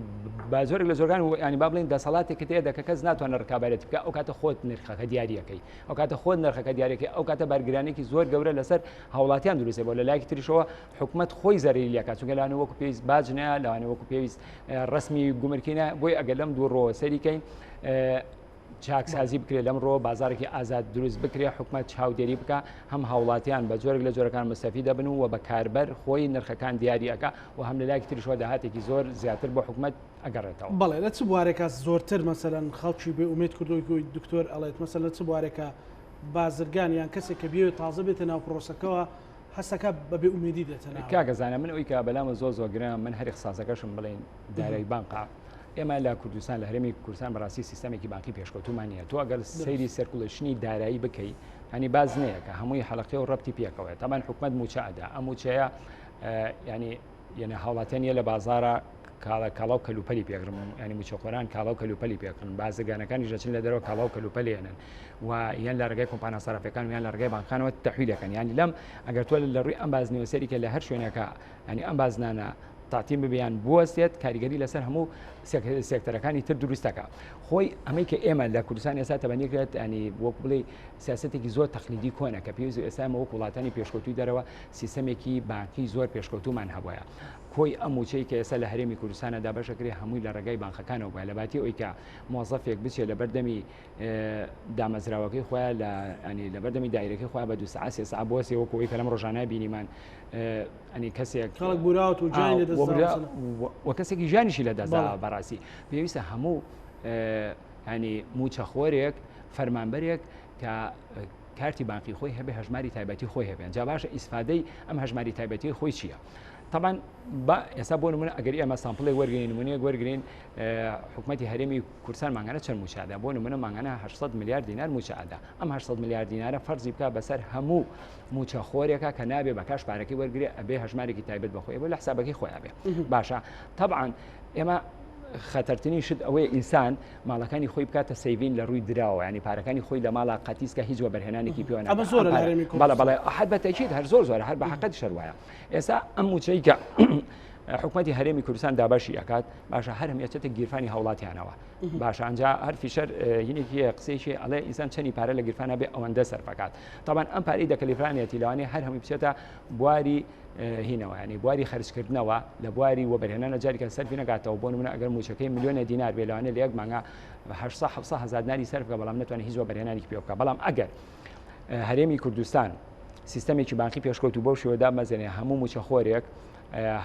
با جۆرێک لە جۆرگان ینی با بڵین دەسەڵاتێکت هەیە دەکە کەس ناتوانە ڕکابەرێت بکە ئەو کاتە خۆت نرخەکە دیاریەکەی ئەو کاتە خۆت نرخەکە دیارەکەی ئەو کاتە بەرگرانێکی زۆر گەورە لەسەر هاوڵاتیان دروستێ بۆ لە لایەکی تریشەوە حکومت خۆی زەرری لێکات چونکە لەوانە وەکو پێویست باج نایە لەوانە وەکو پێویست ڕسمی گومرکی نایە بۆی ئەگەر لەم دوو ڕۆ سەریکەین چاکسازی بکرێت لەمڕۆ بازارێکی ئازاد دروست بکرێ حکومت چاودێری بکە هەم هاوڵاتیان بە جۆرێک لە جۆرەکان مستەفید دەبن و بە کاربەر خۆی نرخەکان دیاریەکە و هەم لە لایەکی تریشەوە داهاتێکی زۆر زیاتر بۆ حکومت ئەگەڕێتەوە بەڵێ لە چ بوارێکە زۆرتر مەسەلەن خەڵکی بێ ئومێد کردوی دکتۆر ئەڵێت مەسەلەن چ بوارێکە بازرگان یان کەسێک کە بێ تازە بێتە ناو پرۆسەکەەوە هەستەکە بەبێ ئومێدی دێتەوە کاگەزانە من ئەوی کە بەلامە زۆر گرم من هەری قساسەکەشم بڵێن دارایی بانقا ئێمە لە کوردستان لە هەرێمی کوردستان بەڕاستی سیستەمێکی بانکی پێشکەوتومانە تۆ ئەگەر سەیری سەرکوڵشنی دارایی بکەیت هەنی باز نەیە کە هەمووی حەڵقی و ڕەبتی پێکەوە تامان حکومت موچەدا ئەم موچەیە ینی هاوڵاتیان لە بازارە کاڵاو کەلوپەلی پێکڕم ینی موچەخۆران کاڵاو کەلوپەلی پێکردن بازرگانەکانی ژەچن لە دەرەوە کاڵاو کەلوپەلێنن و یان لە ڕێگەی کۆمپانیا سەرفەکان یان لە ڕێگەی بانکانەوە تەحویلەکەن ینی لەم ئەگەر تۆ لە ڕووی ئەم بازنەوەسەری کە لە هەر شوێنەکە ینی ئەم بازنانە تاتیم ببیان بوەستێت کاریگەری لەسەر هەموو سێکتەرەکانی تر دروستەکە خۆی ئەمەی کە ئێمە لە کوردستان ئێستا تەبەنیکرێت ینی وەک بڵێ سیاسەتێکی زۆر تەقلیدی کۆنە کە پێویست ئێستا ئەمە وەک وڵاتانی پێشکەوتوی دەرەوە سیستەمێکی بانکی زۆر پێشکەوتومان هەبووە کۆی ئەم موچەی کە ئێستا لە هەرێمی کوردستانەدا بەشەکری هەمووی لە ڕێگای بانکەکانەوە بووە لە باتی ئەوی کە مۆزەفێک بچێت لە بەردەمی دامەزراوەکەی خۆیان لە بەردەمی دایرەکەی خۆیان بە 2 ساعت 3 ساعت بۆسێ وەکەوەی کە لەم ڕۆژانە بینیمان ئەنی کەسێک وە کەسێکی ژیانیشی لە دەستا بەڕاستی پێویستە هەموو ینی موچەخۆرێک فەرمانبەرێک کە کارتی بانکی خۆی هەبێ هەژماری تایبەتی خۆی هەبێن جا باشە ئیسفادەی ئەم هەژماری تایبەتی خۆی چییە؟ طبعا ئێستا بۆ نمونە ئەگەری ئەمە سامپڵی وەرگین نمونەیە وەرگین حکومەتی هەرێمی کوردستان ماگانە چەند موچەدا بۆ نمونە ماگانە 800 میلیارد دینار موچەدا ئەم 800 میلیارد دینارە فەرزی بکە بەسەر هەموو موچەخۆرێکە کە نابێ بە کاش پارەکەی وەرگێ ئەبێ هەژمارێکی تایبەت بەخۆی بۆ لە حسابەکەی خۆیان بێ باشە طبعا ئێمە خەتەرتنی شت ئەوەیە ئینسان ماڵەکانی خۆی بکاتە سەیڤین لە ڕووی درراوە ینی پارەکانی خۆی لە ماڵا قەتیسکە هیچ وەبەرهێنانێکی پێوە بەڵێ هەر بە تەکید هەر زۆر هەر بە حەقەتی شەروایە ئێستا ئەم موچەی کە حکومەتی هەرێمی کوردستان دابەشی ئەکات باشە هەر هەمیەچێتە گیرفانی هاوڵاتیانەوە باشە ئەنجا هەر فیشەر هینێکی قسەیشی ئەڵێ ئینسان چەندی پارە لە گیرفانە بێ ئەوەندە سەرفەکات طبعا ئەم پارەی دەکەلیفرانێتی لەوانەیە هەر هەمووی بچێتە بواری هینەوە ینی بواری خەرجکردنەوە لە بواری وەبەرهێنانە جاریکە سەرفی نەگاتەوە بۆ نمونە ئەگەر موچەکەی میلیۆنە دینار بێ لەوانەیە لە یەک مانگە 800 هزار دیناری سەرفکە بەڵام نەتوانێت هیچ وەبەرهێنانێکی پێ بکە بەڵام ئەگەر هەرێمی کوردستان سیستەمێکی بانکی پێشکەوت و بەو شێوەدا مەزێنێ هەموو موچەخۆرێک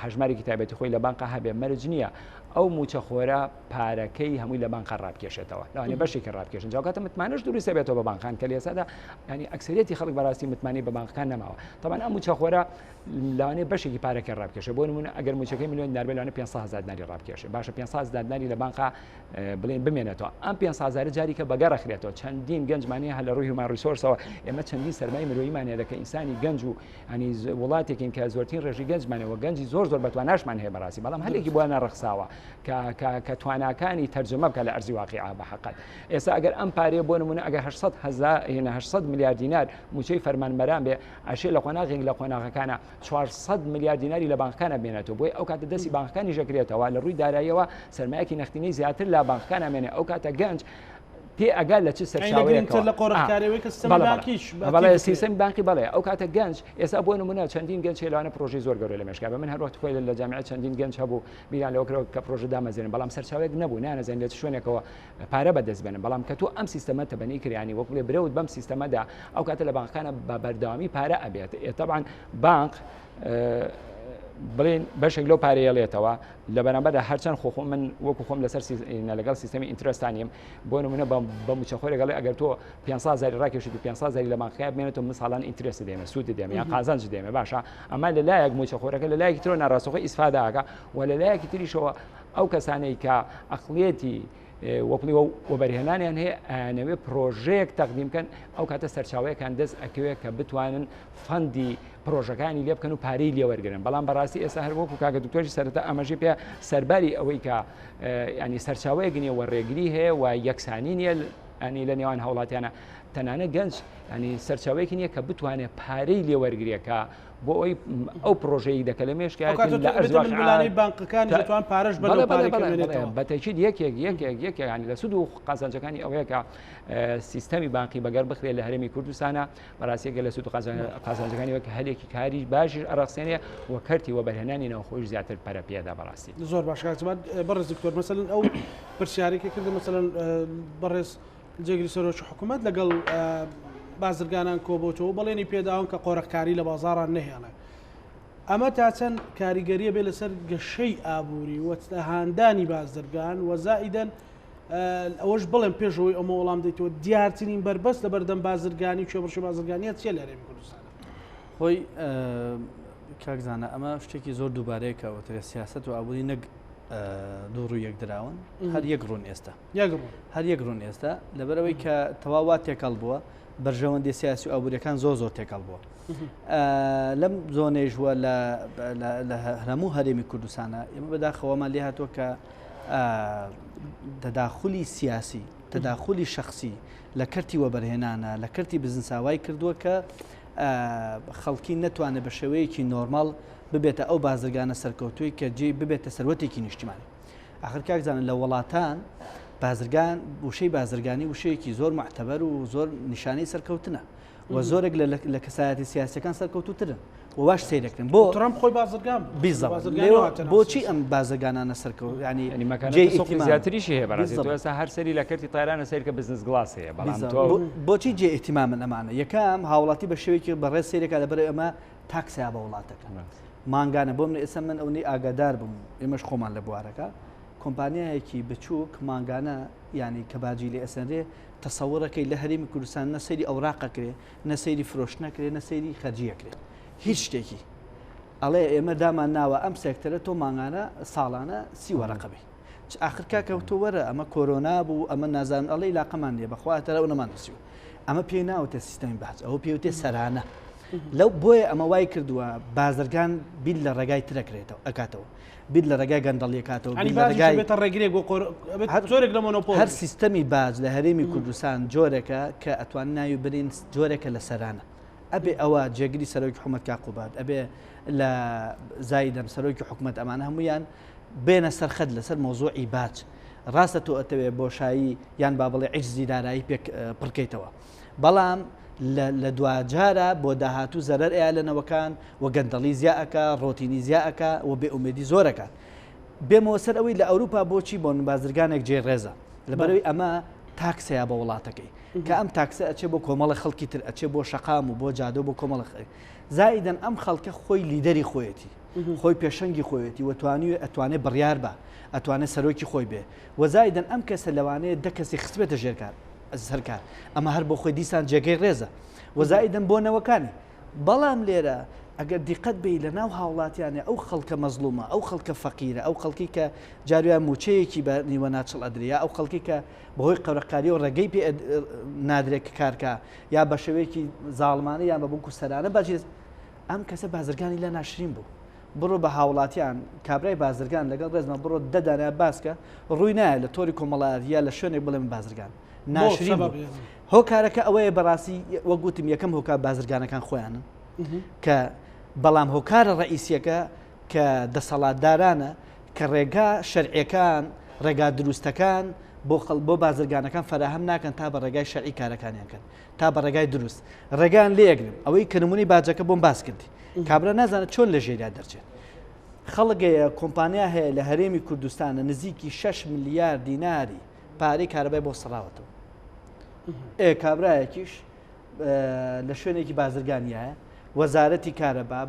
هەژمارێکی تایبەتی خۆی لە بانقا هەبێ مەرج نییە ئەو موچەخۆرە پارەکەی هەمووی لە بانقا ڕابکێشێتەوە لەوانێ بەشێکی ڕابکێشن جاکاتە متمانەش دروستە بێتەوە بە بانکان کە لێسادا ینی ئەکسەریەتی خەڵک بەڕاستی متمانی بە بانکەکان نەماوە طبعا ئەم موچەخۆرە لەوانێ بەشێکی پارەکە ڕابکێشێ بۆ نمونە ئەگەر موچەکەی میلیۆن دینار بێ لەوانێ 500 هزار دیناری ڕابکێشێ باشە 500 هزار دیناری لە بانقا بڵێن بمێنێتەوە ئەم 500 هزار جاریکە بەگەڕەخرێتەوە چەندین گەنجمانەیە هە لە ڕووی هومان ریسۆرسەوە ئێمە چەندین سەرمای مرۆیمانەیە دەکە ئینسانی گەنج و ینی وڵاتێکین کە زۆرترین ڕێژی گەنجمانەوە گەنجی زۆر بەتواناشمان هەیە بەڕاستی بەڵام هەرێکی بۆ نەڕەخساوە کە تواناکانی تەرجمە بکە لە ئەرزی واقعا بە حقیقت. ئێستا ئەگەر ئەم پارەیە بۆ نمونە ئەگەر 800 میلیارد دینار موچەی فەرمانبەران بێ ئەشێ لە قۆناغێک لە قۆناغەکانە 400 میلیارد دیناری لە بانکەکانە بێنێتەوە بۆی ئەو کاتە دەستی بانکەکانی ژەکرێتەوە لە ڕووی داراییەوە سەرمایەکی نەختینەی زیاتر لە بانکەکان ئەمێنێ ئەو کاتە گەنج پێ ئەگەر لە چ سەرچاوەیەکەوە لە قۆڕەکاریەوەی کە سیستەمی بانکیش بەڵێ سیستەمی بانکی بەڵێ ئەو کاتە گەنج ئێستا بۆ نمونە چەندین گەنج لەوانە پرۆژەی زۆر گەورەی لە مێشکا بە من هەر وەخت خۆی لە جامعە چەندین گەنج هەبوو بیران لەوەکرەوە کە پرۆژە دامەزێنن بەڵام سەرچاوێک نەبوو نانەزانین لە شوێنێکەوە پارە بەدەست بێنن بەڵام کە تۆ ئەم سیستەمە تەبەنی کردیانی وەک بڵێ برەوت بەم سیستەمەدا ئەو کاتە لە بانکەکانە بە بەردەوامی پارە ئەبێت طبعاً بانک بڵێن بەشێک لەو پارەیەڵێتەوە لە بەرامبەردا هەرچەند خۆ من وەکو خۆم لەسەر لەگەڵ سیستەمی ئینترستانیم بۆ نمونە بە موچەخۆرێگەڵی ئەگەر تۆ 500 ڕاکێشت و 500 لە بانکای بمێنێتەوە مثاڵان ئینترست دێمە سوود دێمە یا قازانج دێمە باشە ئەمە لە لایەک موچەخۆرەکە لە لایەکی ترۆ ناڕاستەوخۆی ئیسفاداکە و لە لایەکی تریشەوە ئەو کەسانەی کە ئەقلێتی وەپڵی وەبەرهێنانیان هەیە ئەنەوێ پرۆژەیەک تەقدیمکەن ئەو کاتە سەرچاوەیەکان دەست ئەکەوێت کە بتوانن فەندی پرۆژەکانی لێ بکەن و پارەی لێوەرگرن بەڵام بەڕاستی ئێستا هەر وەکو کاکە دکتۆری سەرەتا ئەمەژی پێ سەرباری ئەوەی کە ینی سەرچاوەیەک نیە وەڕێگری هەیە و یەکسانی نیە ئەنی لە نێوان هەوڵاتیانە تەنانە گەنج ینی سەرچاوەیەکی نییە کە بتوانێت پارەی لێوەرگریەکە بۆ ئەوی ئەو پرۆژەی دەکە لە مێشکات لە ئەرزوانی بانکەکانی دەتوان پارەش بەتەکیید یەکێک ینی لە سود و قازانجەکانی ئەوەیە کە سیستەمی بانکی بەگەر بخرێت لە هەرێمی کوردستانە بەڕاستیەکە لە سود و قازانجەکانی وەک هەلێکی کاری باشی ئەڕاستێنێ و کەرتی وەبەرهێنانی ناوخۆش زیاتر پەرە پێدا بەڕاستی زۆر باش بەڕێز دکتۆر مەسەلەن ئەو پرسیارێکی کردن مەسەلەن بەڕێز جێگیری سەرۆکی حکوومەت لەگەڵ بازرگانان کۆبوتەوە بەڵێنی پێداون کە قۆڕەکاری لە بازاڕان نەهێڵێ ئەمە تا چەند کاریگەریە بێ لەسەر گەشەی ئابووری وەهاندانی بازرگان وەزائیدەن ئەوەش بڵێن پێشەوەی ئەمە وەڵام دەیتەوە دیارترین بربەست لە بەردەم بازرگانی و کوێبڕشە بازرگانیە چیە لە هەرێمی کوردستانە خۆی کاکزانە ئەمە شتێکی زۆر دووبارەیەکەوە سیاست و ئابووری نەک دوو ڕوو یەک دراون هەر یەک ڕوون ئێستا هەر یەک ڕوون ئێستا لەبەرەوەی کە تەواوات تێکەڵ بووە بەرژەوەندی سیاسی و ئابوووریەکان زۆر تێکەڵ بووە لەم زۆنێژوە لە هەموو هەرێمی کوردستانە ئێمە بەداخەوەمان لێ هاتووە کە تەداخولی سیاسی تەداخولی شخصی لە کەرتی وەبەرهێنانە لە کەرتی بزنساوای کردووە کە خەڵکی نەتوانێت بە شێوەیەکی نۆرماڵ ببێتە ئەو بازرگانە سەرکەوتووی کە جێ ببێتە سەروەتێکی نیشتیمانی ئاخر کاکزانن لە وڵاتان بازرگان وشەی بازرگانی وشەیەکی زۆر معتەبەر و زۆر نیشانەی سەرکەوتنە و زۆرێک لە کەسایەتی سیاسەکان سەرکەوتوترن و واش سیرەکردن بۆ ترامپ خۆی بازرگان بۆچی ئەم بازرگانانە سەرکەوت ینی زیاتریشی هەیە بەڕاستی هەر سەری لە کەرتی تایرانە سەیرکە بزنس گڵاس هەیە بەڵام بۆچی جێ ئیحتیمامن ئەمانە یەکەم هاوڵاتی بە شێوەیەکی بەڕێز سیرێکە لەبەر ئەمە تاکسیا بە وڵاتەکە مانگانە بۆ منە ئێستا من ئەوەی ئاگادار بووم ئێمەش خۆمان لە بوارەکە کۆمپانیایەکی بچووک مانگانە ینی کە باجی لێ ئەسەندێ تەسەوڕەکەی لە هەرێمی کوردستان نەسەری ئەوراقەکرێ نەسەری فرۆشتنەکرێ نەسەری خەرجیەکرێت هیچ شتێکی ئەڵێ ئێمە دامان ناوە ئەم سێکتەرە تۆ مانگانە ساڵانە 30 وەرەقەبی ئاخر کاکەوتۆ وەرە ئەمە کۆرۆنا بوو ئەمە نازانم ئەڵێ لاقەمان لێ بەخواتەرە ئەو نەمان نووسیوە ئەمە پێی ناوتە سیستەمی باج ئەوە پێوتێ سەرانە لەو بۆیە ئەمە وای کردووە بازرگان بیل لە ڕێگای ترەکرێتەوە ئەکاتەوە بیل لە ڕێگای گەندەڵیەکاتەوە هەر سیستەمی باج لە هەرێمی کوردستان جۆرێکە کە ئەتوان ناوی برین جۆرێکە لە سەرانە ئەبێ ئەوە جێگیری سەرۆکی حکوومەت کاقوبات ئەبێ لە زایدەم سەرۆکی حکوومەت ئەمانە هەمویان بێنە سەرخەت لەسەر مۆزوعی باج ڕاستە تۆ ئەتەوێ بۆشایی یان با بڵێ عیجزی دارایی پێک پڕکەیتەوە بەڵام لە دوجارە بۆ داهاتوو زەرەر ئەیە لەنەوەکان و گەندەڵی زیاکە ڕۆتینی زیاکە و بێئومێدی زۆرەکە بێمەوە سەر ئەوەی لە ئەوروپا بۆچی بۆ بازرگانێک جێ ڕێزە لەبەرەوەی ئەمە تاکسەیە بە وڵاتەکەی کە ئەم تاکسە ئەچێ بۆ کۆمەڵە خەڵکی تر ئەچێ بۆ شەقام و بۆ جادە بۆ کۆمەڵە خەڵک زائیدەن ئەم خەڵکە خۆی لیدەری خۆیەتی خۆی پێشەنگی خۆیەتی ئەتوانێت بڕیار بە ئەتوانێت سەرۆکی خۆی بێ وەزایدەن ئەم کەسە لەوانەیە دە کەسی خستبێتە ژێرکار سەرکار ئەمە هەر بۆ خۆی دیسان جێگەی ڕێزە وەزایدەن بۆ نەوەکانی بەڵام لێرە ئەگەر دیقەت بی لە ناو هاوڵاتیانە ئەو خەڵکە مەزلومە ئەو خەڵکە فەقیرە ئەو خەڵکی کە جارویان موچەیەکی بە نیوە ناچڵ ئەدریا ئەو خەڵکی کە بەهۆی قەورەقاری و ڕێگەی پێ نادرێت کارکە یا بە شێوەیەکی زاڵمانە یان بە بووکو سەرانە باجێت ئەم کەسە بازرگانی لە ناشرین بوو بڕۆ بە هاوڵاتیان کابرای بازرگان لەگەڵ ڕێزمە بڕۆ دەدانە باسکە ڕووی نایە لە تۆری کۆمەڵایەتە لە شوێنێک بڵێ من بازرگان ناشرین هۆکارەکە ئەوەیە بەڕاستی وەگوتم یەکەم هۆکار بازرگانەکان خۆیانن کە بەڵام هۆکارە ڕئیسیەکە کە دەسەڵاتدارانە کە ڕێگا شەرعیەکان ڕێگا دروستەکان بۆ بازرگانەکان فراهەم ناکەن تا بە ڕێگای شەرعی کارەکانیان کەن تا بە ڕێگای دروست ڕێگان لێگرن ئەوەی کە نمونەی باجەکە بۆم باس کردی کابرا نازانێت چۆن لە ژێریا دەرچێت خەڵگەیە کۆمپانیا هەیە لە هەرێمی کوردستانە نزیکی 6 ملیار دیناری پارەی کارەبای بۆ سەراوەتەوە کابراایەکیش لە شوێنێکی بازرگانیایە وەزارەتی کارەبا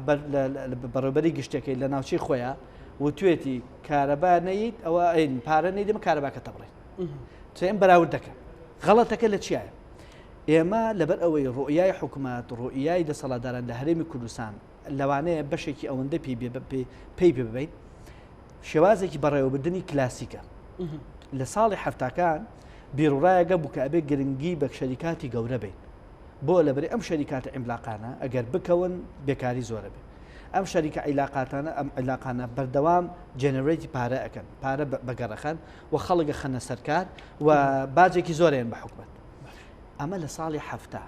بەڕێوەبەری گشتەکەی لە ناوچەی خۆیان وتوێتی کارەبا نەیت ئەوە پارە نەیدەمە کارەباکە تەبڕێت چێن بەراورد دەکەن غەڵەتەکە لە چیایە ئێمە لەبەر ئەوەی ڕۆیای حکوومەت ڕۆیای دەسەڵاتداران لە هەرێمی کوردستان لەوانەیە بەشێکی ئەوەندە پێی ببین شێوازێکی بەڕێوەبردننی کلاسیکە لە ساڵی هەفتاکان بیرڕایەگە بووکە ئەبێ گرنگی بە شەریکاتی گەورە بین بۆ لەبەری ئەم شەریکاتە ئیملاقانە ئەگەر بکەون بێکاری زۆرە بێت ئەم شەریکە عیلاقاتانە ئەم عیلاقانە بەردەوام جێنەرێتی پارە ئەەکەن پارە بەگەڕەخەن و خەڵگە خەنە سەرکار و باجێکی زۆرێن بە حکومت ئەمە لە ساڵی هەفتا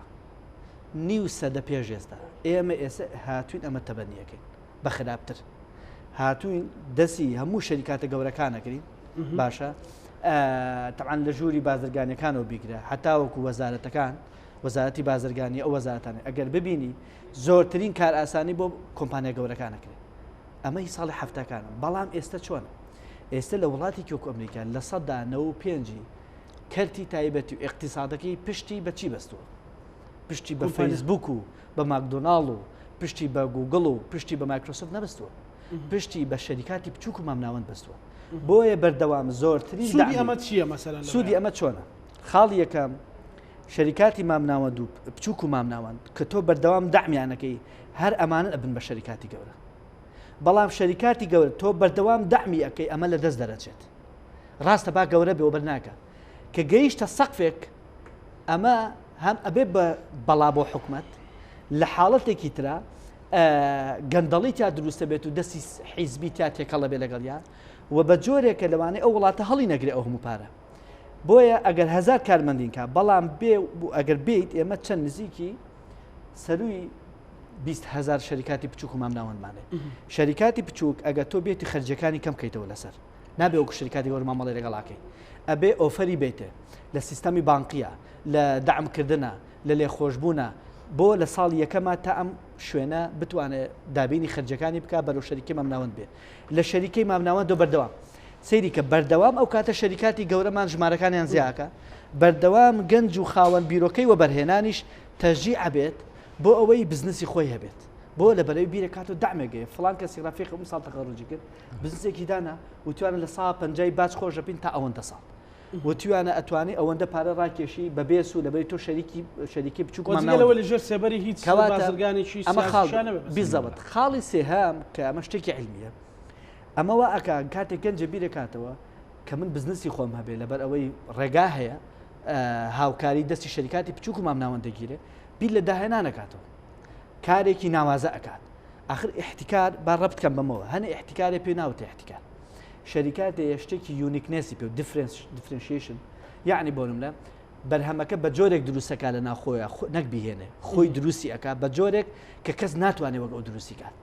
نیو سەدە پێشێستا ئێمە ئێستا هاتوین ئەمە تەبەنیەکەین بە خراپتر هاتوین دەستی هەموو شەریکاتە گەورەکانەکەین باشە طبعاً لە ژووری بازرگانیەکانەوە بیگرە هەتا وەکو وەزارەتەکان وەزارەتی بازرگانی ئەو وەزارەتانە ئەگەر ببینی زۆرترین کار ئاسانی بۆ کۆمپانیا گەورەکانەکرێت ئەمە هی ساڵی هەفتەکانە بەڵام ئێستا چۆنە ئێستا لە وڵاتی کۆکو ئەمریکا لە 95 کەرتی تایبەتی و اقتصادەکەی پشتی بە چی بەستووە پشتی بە فەیسبوک و بە ماکدۆناڵ و پشتی بە گوگڵ و پشتی بە مایکرۆسۆفت نەبەستووە پشتی بە شەریکاتی بچووک و مامناوەند بەستووە بۆیە بەردەوام زۆرترین سوودی ئەمە چییە مەسەلەن سوودی ئەمە چۆنە خاڵ یەکەم شەریکاتی مامناوەند و بچووک و مامناوەند کە تۆ بەردەوام دامیانەکەی هەر ئەمانە ئەبن بە شەریکاتی گەورە بەڵام شەریکاتی گەورە تۆ بەردەوام دامی ئەەکەی ئەمە لە دەست دەرەچێت ڕاستە با گەورە بێ بەرناکە کە گەیشتە سەقفێک ئەمە هەم ئەبێ بە بەڵا بۆ حکومت لە حاڵەتێکی ترا گەندەڵی تا دروستە بێت و دەستی حیزبی تا تێکەڵە بێ لەگەڵیا و بە جۆرێکە لەوانەیە ئەو وڵاتە هەڵی نەگرێ ئەو هەموو پارە بۆیە ئەگەر 1000 کارمەندین کە بەڵام ئەگەر بیت ئێمە چەند نزیکی سەروی 20,000 شەریکاتی بچووک و مامناوەندمانێ شەریکاتی بچووک ئەگەر تۆ بێتی خەرجەکانی کەم کەیتەوە لەسەر نابێ وەکو شەریکاتی گەورە مامەڵی لەگەڵاکەی ئەبێ ئۆفەری بێتێ لە سیستەمی بانقیە لە دعمکردنە لە لێخۆشببوونە بۆ لە ساڵ یەکەمە تا ئەم شوێنە بتوانێت دابینی خەرجەکانی بکە بەرەو شەریکی مامناوەند بێت لە شەریکەی مامناوەند دۆ بەردەوام سەیری کە بەردەوام ئەو کاتە شەریکاتی گەورەمان ژمارەکانیان زیاکە بەردەوام گەنج و خاوەن بیرۆکەی و بەرهێنانیش تەژیع ئەبێت بۆ ئەوەی بزنسی خۆی هەبێت بۆ لە بەرەوی بیرەکات و دامێگەی فڵان کەسی ڕافێق ساڵ تەخەڕوجی کرد بزنسێکی دانا وتوانە لە ساڵ 50 باج خۆشە بین تا ئەوەندە ساڵ وتوانە ئەتوانی ئەوەندە پارە ڕاکێشی بە بێس و لەبەری تۆ شەریکی بچووک لەوە لە ژێر سێبەری هیچ بازرگانێکی بیزەوت خاڵی سێهام کە ئەمە شتێکی علمیە ئەمەوە ئەکا کاتێک گەنجە بیرەکاتەوە کە من بزنسی خۆم هەبێ لەبەر ئەوەی ڕێگا هەیە هاوکاری دەستی شەریکاتی بچووک و مامناوەند دەگیرێ بیر لە داهێنانەکاتەوە کارێکی ناوازە ئەکات آخر احتیکار با ڕەبت کەم بەمەوە هەنە احتیکارێ پێ ناوتە احتیکار شەریکاتێ شتێکی یونیکنێسی پێ و دیفرنشیشن یعنی بۆ نمونە بەرهەمەکە بە جۆرێک دروستەکە لە ناوخۆیە نەک بهێنێ خۆی دروستی ئەکات بە جۆرێک کە کەس ناتوانێت وەک ئەو دروستی کات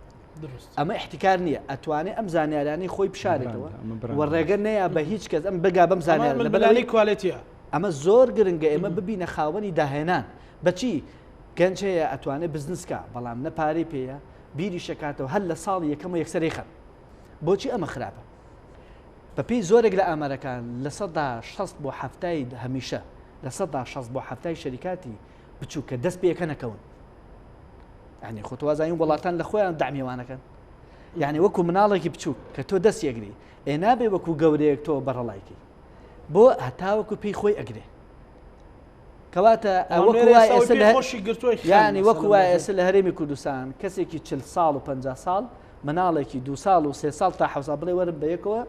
ئەمە احتیکار نییە ئەتوانێت ئەم زانیارانی خۆی بشارێتەوە و ڕێگە نەیە بە هیچ کەس ئەم بگا بەم زانیار لە بەلانی کوالێتیە ئەمە زۆر گرنگە ئێمە ببینە خاوەنی داهێنان بەچی گەنج هەیە ئەتوانێت بزنسکە بەڵام نەپارەی پێەیە بیری شکاتەوە هەر لە ساڵی یەکەمە یەکسەرەی خەن بۆچی ئەمە خراپە بەپێی زۆرێک لە ئامارەکان لە 60 بۆ هەفتای هەمیشە لە 60 بۆ هەفتای شەریکاتی بچوو کە دەست پێەکە نەکەون یعنی خۆتوازانین وڵاتان لە خۆیان دامیێوانەکەن یعنی وەکو مناڵێکی بچووک کە تۆ دەست یەگری نابێ وەکو گەورەیەک تۆ بەڕەڵایکی بۆ هەتاوەکو پێی خۆی ئەگرێ کەواتە یعنی وەکو وایە ئێستا لە هەرێمی کوردستان کەسێکی 40 ساڵ و 50 ساڵ مناڵێکی 2 ساڵ و 3 ساڵ تا 7 ساڵ بڵێ وەرم بە یەکەوە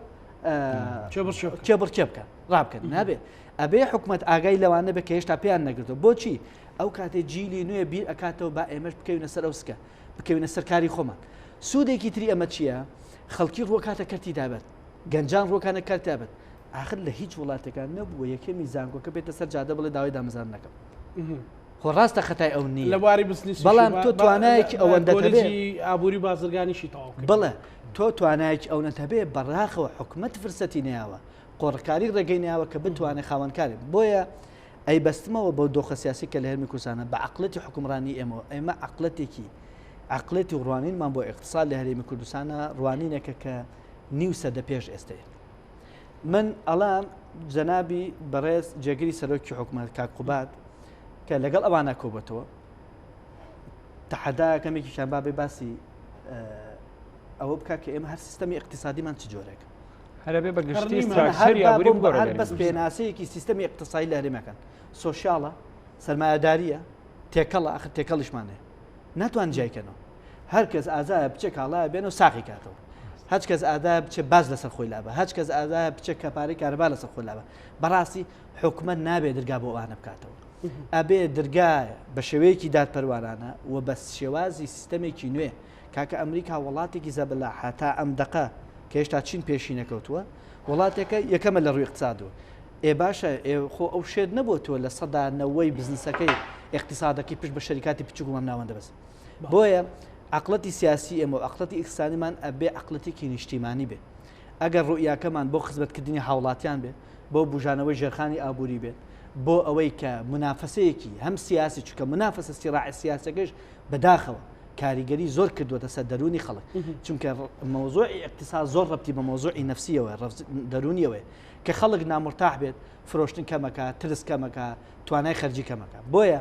چێبڕچێ بکە ڕابکەن نابێ ئەبێ حکومت ئاگای لەوانە بە کە هێشتا پێیان نەگرتەوە بۆچی ئەو کاتێ جیلی نوێ بیر ئەکاتەوە با ئێمەش بکەوینە سەر ئەوسکە بکەوینە سەرکاری خۆمان سوودێکی تری ئەمە چییە؟ خەڵکی ڕۆکاتە کەرتی دابێت گەنجان ڕۆکانە کارتابێت آخر لە هیچ وڵاتەکان نەبووە یەکەمی زانکۆکە بێتە سەر جادە بڵێ داوای دامەزان نەکەم خۆ ڕاستە خەتای ئەو نییە لەواری بزنس بەڵام تۆ توانایەکی ئەوەندە هەبێ ئابووری بازرگانیشی تەواو بڵێ تۆ توانایەکی ئەوەندە هەبێ بەڕاخەوە حکومەت فرسەتی نەیاوە قۆڕکاری ڕێگەی ناوە کە بتوانێت خاوەنکاری بۆیە ئەی بەستمەوە بۆ دۆخە سیاسی کە لە هەرمی کوردستانە بە عقڵەتی حکومڕانی ئێمە عقڵەتی ڕوانینمان بۆ اقتصاد لە هەرێمی کوردستانە ڕوانینێکە کە نیو سەدە پێش ئێستەیە من ئەڵام جەنابی بەڕێز جێگیری سەرۆکی حکومەت کاک قوبات کە لەگەڵ ئەوانە کۆبەتەوە تەحەدا کەمێکیشان بابێ باسی ئەوە بکە کە ئێمە هەر سیستەمی اقتصادیمان چ جۆرێک هەربێ بەگشتی ستراکچەری ئابووری هەر بەس پێناسەیەکی سیستەمی اقتصادی لە هەرێمەکان سۆشیاڵە سەرمایه‌داریە تێکەڵە ئاخر تێکەڵیشمانەیە ناتوان جایکەنەوە هەر کەس ئازایە بچێ کاڵایە بێنەوە ساقی کاتەوە هەچ کەس ئادایە بچێ باز لەسەر خۆی لابە هەچ کەس ئادایە بچێ کەپارەی کارەبا لەسەر خۆی لابە بەڕاستی حکومەت نابێت دەرگا بۆ ئەوانە بکاتەوە ئەبێ دەرگایە بە شێوەیەکی دادپەروانانە و بە شێوازی سیستەمێکی نوێ کاکە ئەمریکا وڵاتێکی زەبەلا حتا ئەم دقە کە هێشتا چین پێشی نەکەوتووە وڵاتێکە یەکەمە لە ڕووی اقتصادەوە باشە خۆ ئەو شێت نەبووتەوە لە سەدا نەوەی بزنسەکەی اقتصادەکەی پشت بە شەریکاتی بچووک مام ناوەندە بەس بۆیە عقڵەتی سیاسی ئێمە و عقڵەتی ئیقتصادیمان ئەبێ عقڵەتێکی نیشتیمانی بێ ئەگەر ڕوئیاکەمان بۆ خزمەتکردنی هاوڵاتیان بێ بۆ بژانەوەی ژێرخانی ئابووری بێت بۆ ئەوەی کە منافسەیەکی هەم سیاسی چکە منافسە سیراعی سیاسەکەش بەداخەوە کاریگەری زۆر کردووەتە سەر دەرونی خەڵک چونکە مۆزوعی اقتصاد زۆر ڕەبتی بە مۆزوعی نەفسیەوە دەرونیەوەی کە خەڵک نامرتاح بێت فرۆشتن کەمەکە ترس کەمەکە توانای خەرجی کەمەکە بۆیە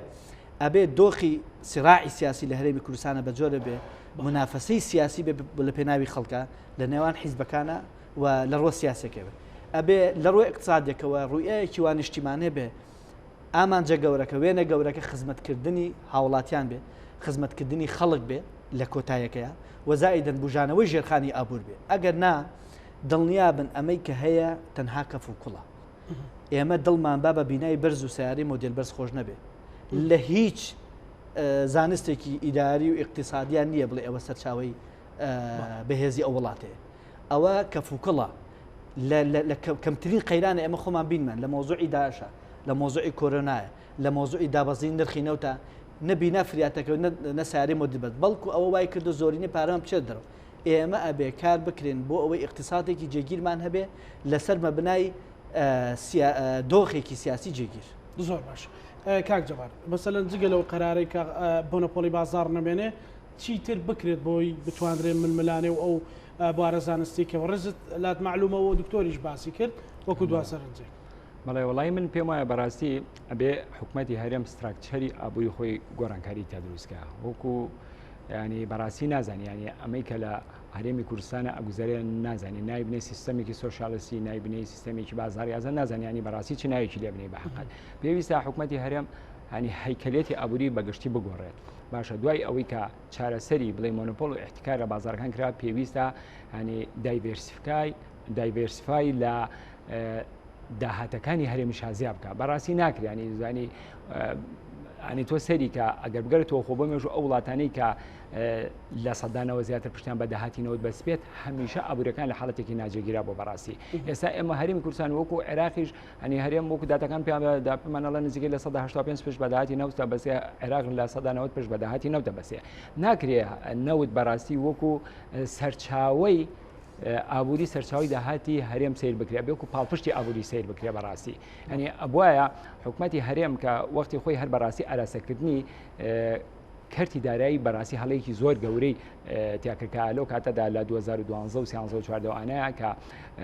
ئەبێ دۆخی سیراعی سیاسی لە هەرێمی کوردستانە بە جۆرە بێ منافسەی سیاسی بێ لە پێناوی خەڵکە لە نێوان حیزبەکانە و لە ڕۆ سیاسەکەوێت ئەبێ لە ڕۆی اقتصادێکەوە ڕوئیەکی وان نیشتیمانێ بێ ئامانجە گەورەکە وێنە گەورەکە خزمەتکردنی هاوڵاتیان بێ خزمەتکردنی خەڵک بێ لە کۆتایەکەیە وەزائیدەن بژانەوەی ژێرخانی ئابوور بێ ئەگەر نا دڵنیا بن ئەمەی کە هەیە تەنها کەف و کوڵە ئێمە دڵمان با بە بینایی بەرز و سیاری مۆدێل بەرز خۆش نەبێ لە هیچ زانستێکی ئیداری و اقتصادیان نییە بڵێ ئەوە سەرچاوی بەهێزی ئەو وڵاتەیە ئەوە کەفوکڵە لە کەمترین قەیرانە ئێمە خۆمان بینمان لە مۆزوعی داعشە لە مۆزوعی کۆرۆنایە لە مۆزوعی دابەزین نرخی نەوتە نەبینا فریاتەکە نەساری مۆدیبەت بەڵکو ئەوە وای کردو زۆرینی پارەمان بچێت دەرەوە ئێمە ئەبێ کار بکرێن بۆ ئەوەی اقتصادێکی جێگیرمان هەبێ لەسەر مەبنای دۆخێکی سیاسی جێگیر زۆر باش کاک جەبار مەسەلەن جگە لەو قەرارەی کە بۆنەپۆلی بازار نەبێنێ چیتر بکرێت بۆی بتوانرێن ململانێ و ئەو بوارە زانستی کە ڕزت لات معلومەوە دکتۆریش باسی کرد وەکو دواسەرنجێک بەڵێ وڵی من پێم وایە بەڕاستی ئەبێ حکوومەتی هەرێم ستراکچەری ئابووری خۆی گۆڕانکاری تا دروستکە وەکو ینی بەڕاستی نازانی ینی ئەمەی کە لە هەرێمی کوردستانە ئەگوزارێن نازانی نایبنێ سیستەمێکی سۆشالستی نایبنەی سیستەمێکی بازاری ئازە نازانانی بەڕاستی چ ناوێکی لێ بنێ بە حقات پێویستە حکوومەتی هەرێم ینی هەیکلێتی ئابووری بەگشتی بگۆڕێت باشە دوای ئەوەی کە چارەسەری بڵێ مۆنۆپۆل و احتیکار لە بازارەکان کرا پێویستە ینی دایڤێرسیفای لە داهاتەکانی هەرێمی شازیا بکە بەڕاستی ناکرێنی زانی ئەنی تۆ سەری کە ئەگەر بگەرێتەوە خۆ بۆ مێژوو ئەو وڵاتانەی کە لە سەدانەوە زیاتر پشتیان بە داهاتینەوە بەسپێت هەمیشە ئابوورەکان لە حاڵەتێکی ناجێگیرا بۆ بەڕاستی ئێستا ئێمە هەرێمی کوردستان وەکو عێراقیش ئەنی هەرێم وەکو داتەکان پێمانەڵە نزیکەی لە 1985 پشت بە داهاتی نەوتە بەسێ عێراق لە 1990 پشت بە داهاتی نەوتە بەسێ ناکرێ نەوت بەڕاستی وەکو سەرچاوەی ئابووری سەرچاوی داهاتی هەرێم سیر بکرێ بێکو پاڵپشتی ئابووری سیر بکرێ بەڕاستی ئەنی ئەبواە حکوومەتی هەرێم کە وەختی خۆی هەر بەڕاستی ئاراسەکردنی کەرتی دارایی بەڕاستی هەڵەیەکی زۆر گەورەی تیاکردکە لەو کاتەدا لە 2012 و 2014 ئانەیە کە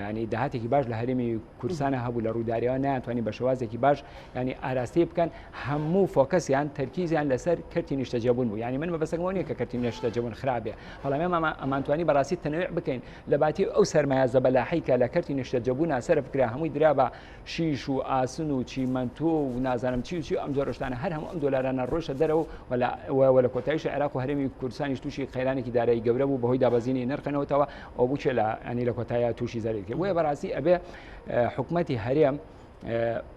ینی داهاتێکی باش لە هەرێمی کوردستانە هەبوو لە ڕووداریەوە ناتوانانی بە شێوازێکی باش ینی ئاراستی بکەن هەموو فۆکەسیان تەرکیزیان لەسەر کەرتی نیشتەجێبوون بوو ینی من بەبەستەکەمەوە نییە کە کەرتی نیشتەجێبوون خراپێ بەڵام ئەمانتوانی بەڕاستی تەنویع بکەین لە باتی ئەو سەرمایە زەبەلاحی کە لە کەرتی نیشتەجێبوون سەر بکرا هەمووی درا بە شیش و ئاسن و چیمەنتۆ و نازانم چی و چی ئەم جۆرە شتانە هەر هەموو ئەم دۆلارانە ڕۆیشتە دەرەوە و لە کۆتاییش عێراق و هەرێمی کوردستانیش تووشی قەیرانێکی دارایی گەورە بوو بەهۆی دابەزینی نرخەوەتەوە ئەو بچێ لە ینی لە کۆتاییە تووشی زەرێکی بۆیە بەڕاستی ئەبێ حکوومەتی هەرێم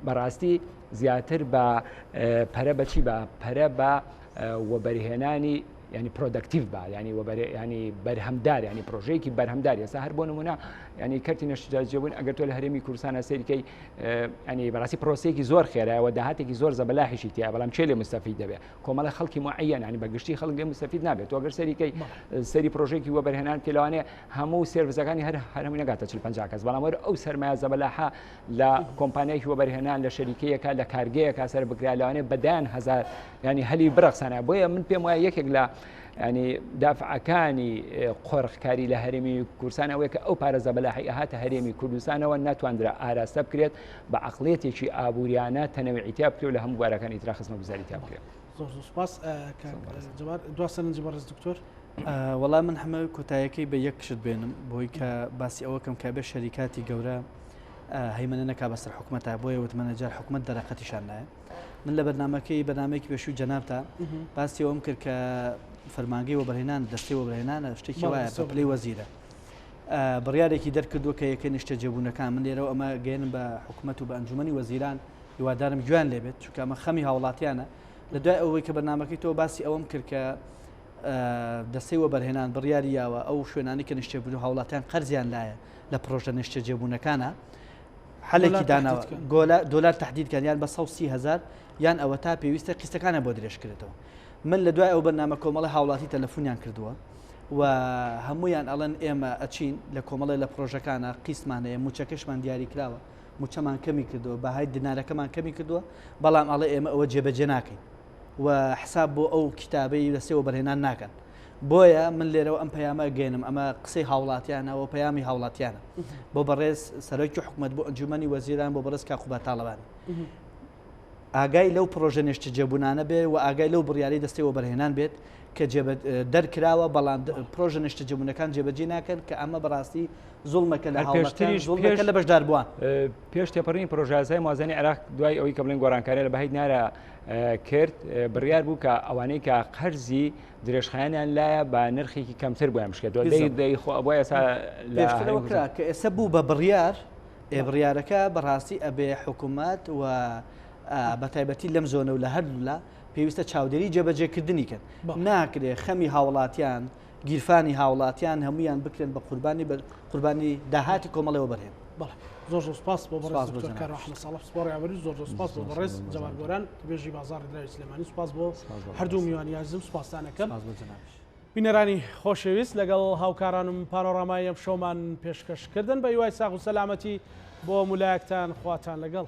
بەڕاستی زیاتر بە پەرە بەچی بە پەرە بە وەبەرهێنانی ینی پرۆدەکتیو بە ینی ینی بەرهەمدار ینی پرۆژەیەکی بەرهەمدار ێستا هەر بۆ نمونە ینی کەرتی نەشتجاجێبوون ئەگەر تۆ لە هەرێمی کوردستانە سەیریکەی ینی بەڕاستی پرۆسەیەکی زۆر خێرایەوە داهاتێکی زۆر زەبەلاحیشی تیا بەڵام چێ لێ مستەفید دەبێت کۆمەڵە خەڵکی معەن ینی بەگشتی خەڵک لێ مستەفید نابێت تۆ ئەگەر سەریکەی سەری پرۆژێکی وە بەرهێنان کە لەوانەیە هەموو سێرڤیسەکانی هەرمی نەگاتە 40-50 کەس بەڵام وەرە ئەو سەرمایە زەبەلاحە لە کۆمپانیایکی وە بەرهێنان لە شەریکەیەکە لە کارگەیەکە سەر بکرا لەوانەیە بەدایان هەزار ینی هەلی برەخسانە بۆیە من پێم وایە یەکێک لە ینی دافعەکانی قۆڕخکاری لە هەرێمی کوردستان ئەوەیە کە ئەو پارە زەبەلاحی ئەهاتە هەرێمی کوردستانەوە ناتواندرا ئاراستە بکرێت بە عەقڵێتێکی ئابووریانە تەنەوعیتیا بکرێت لە هەموو بوارەکانی ترا خزمەتگوزاری تیا بکرێت. زۆر سوپاس دواسەرنجی بەڕێز دکتۆر. وەڵام من هەمە کۆتاییەکەی بە یەک شت بێنم بۆی کە باسی ئەوەکەم کە بێ شەریکاتی گەورە هەیمەنە نەکا بەسەر حکوومەتە بۆیە وتمەنە جار حکوومەت دەرەقەتیشان نایە. من لە بەرنمەکەی بەشوی جەنابتا باسی ئەوم کرد کە فەرمانگەی وەبەرهێنان دەستی وەبەرهێنانە شتێکی وایە بە پلەی وەزیرە بڕیارێکی دەرکردووە کە یەکەی نیشتە جێبوونەکان من لێرەوە ئەمە گەێنم بە حکوومەت و بە ئەنجومەنی وەزیران هیوادارم گویان لێبێت چونکە ئەمە خەمی هاوڵاتیانە لە دوای ئەوەی کە بەرنمەکەی تۆ باسی ئەوەم کرد کە دەستەی وەبەرهێنان بڕیاریاوە ئەو شوێنانی کە نیشتە بوون هاوڵاتیان قەرزیان لایە لە پرۆژە نیشتە جێبوونەکانە حلێکی داناوە دۆلار تهدیدکەن یان بە 130,000 یان ئەوە تا پێویستە قیستەکانە بۆ درێژکرێتەوە. من لە دوای ئەو بەرنامە کۆمەڵی هاوڵاتی تەلەفۆنیان کردووە و هەمویان ئەڵەن ئێمە ئەچین لە کۆمەڵی لە پرۆژەکانە قیسمانەیە موچەکەشمان دیاری کراوە موچەمان کەمی کردووە بەهای دینارەکەمان کەمی کردووە بەڵام ئەڵێ ئێمە ئەوە جێبەجێ ناکەین و حساب بۆ ئەو کتابەی دەستەوە بەرهێنان ناکەن. بۆیە من لێرەوە ئەم پەیامە گەێنم ئەمە قسەی هاوڵاتیانەوە پەیامی هاوڵاتیانە بۆ بەڕێز سەرۆکی حکوومەت بۆ ئەنجومەنی وەزیران بۆ بەڕێز کاخوبا تاڵەبانی ئاگای لەو پرۆژە نیشتە جێبوونانە بێ و ئاگای لەو بڕیاری دەستەی وەبەرهێنان بێت کە دەرکراوە بەڵام پرۆژە نیشتە جێبوونەکان جێبەجێ ناکەن کە ئەمە بەڕاستی زوڵمەکە لە هاوڵاتیان زوڵمەکە لە بەشدار بووان. پێش تێپەڕینی پرۆژازای موازنەی عێراق دوای ئەوەی کە بڵێن گۆڕانکاریە لە بەهەی نارە کرد بڕیار بوو کە ئەوانەی کە قەرزی درێژخایانیان لایە بە نرخێکی کەمتر بۆیان بشکێت بۆ ئێستا لەکرا کە ئێستا بوو بە بڕیارەکە بەڕاستی ئەبێ حکوومەت و بە تایبەتی لەم زۆنە و لە هەردوولا پێویستە چاودێری جێبەجێکردنی کرد ناکرێ خەمی هاوڵاتیان گیرفانی هاوڵاتیان هەمویان بکرێن بە قوربانی داهاتی کۆمەڵەوە بەرهێن. زۆر سپاس بۆ سپۆڕی ئەوەری زۆر سپاس بۆ بەڕێز جەواد گۆران بێژی بازاڕی درای سلێمانی سپاس بۆ هەردوو میوانی یازم سپاسانەکەم. بینەرانی خۆشەویست لەگەڵ هاوکارانم پانۆڕامای ئەم شۆمان پێشکەشکردن بە هیوای ساغ و سەلامەتی بۆ مولایەکتان خواتان لەگەڵ.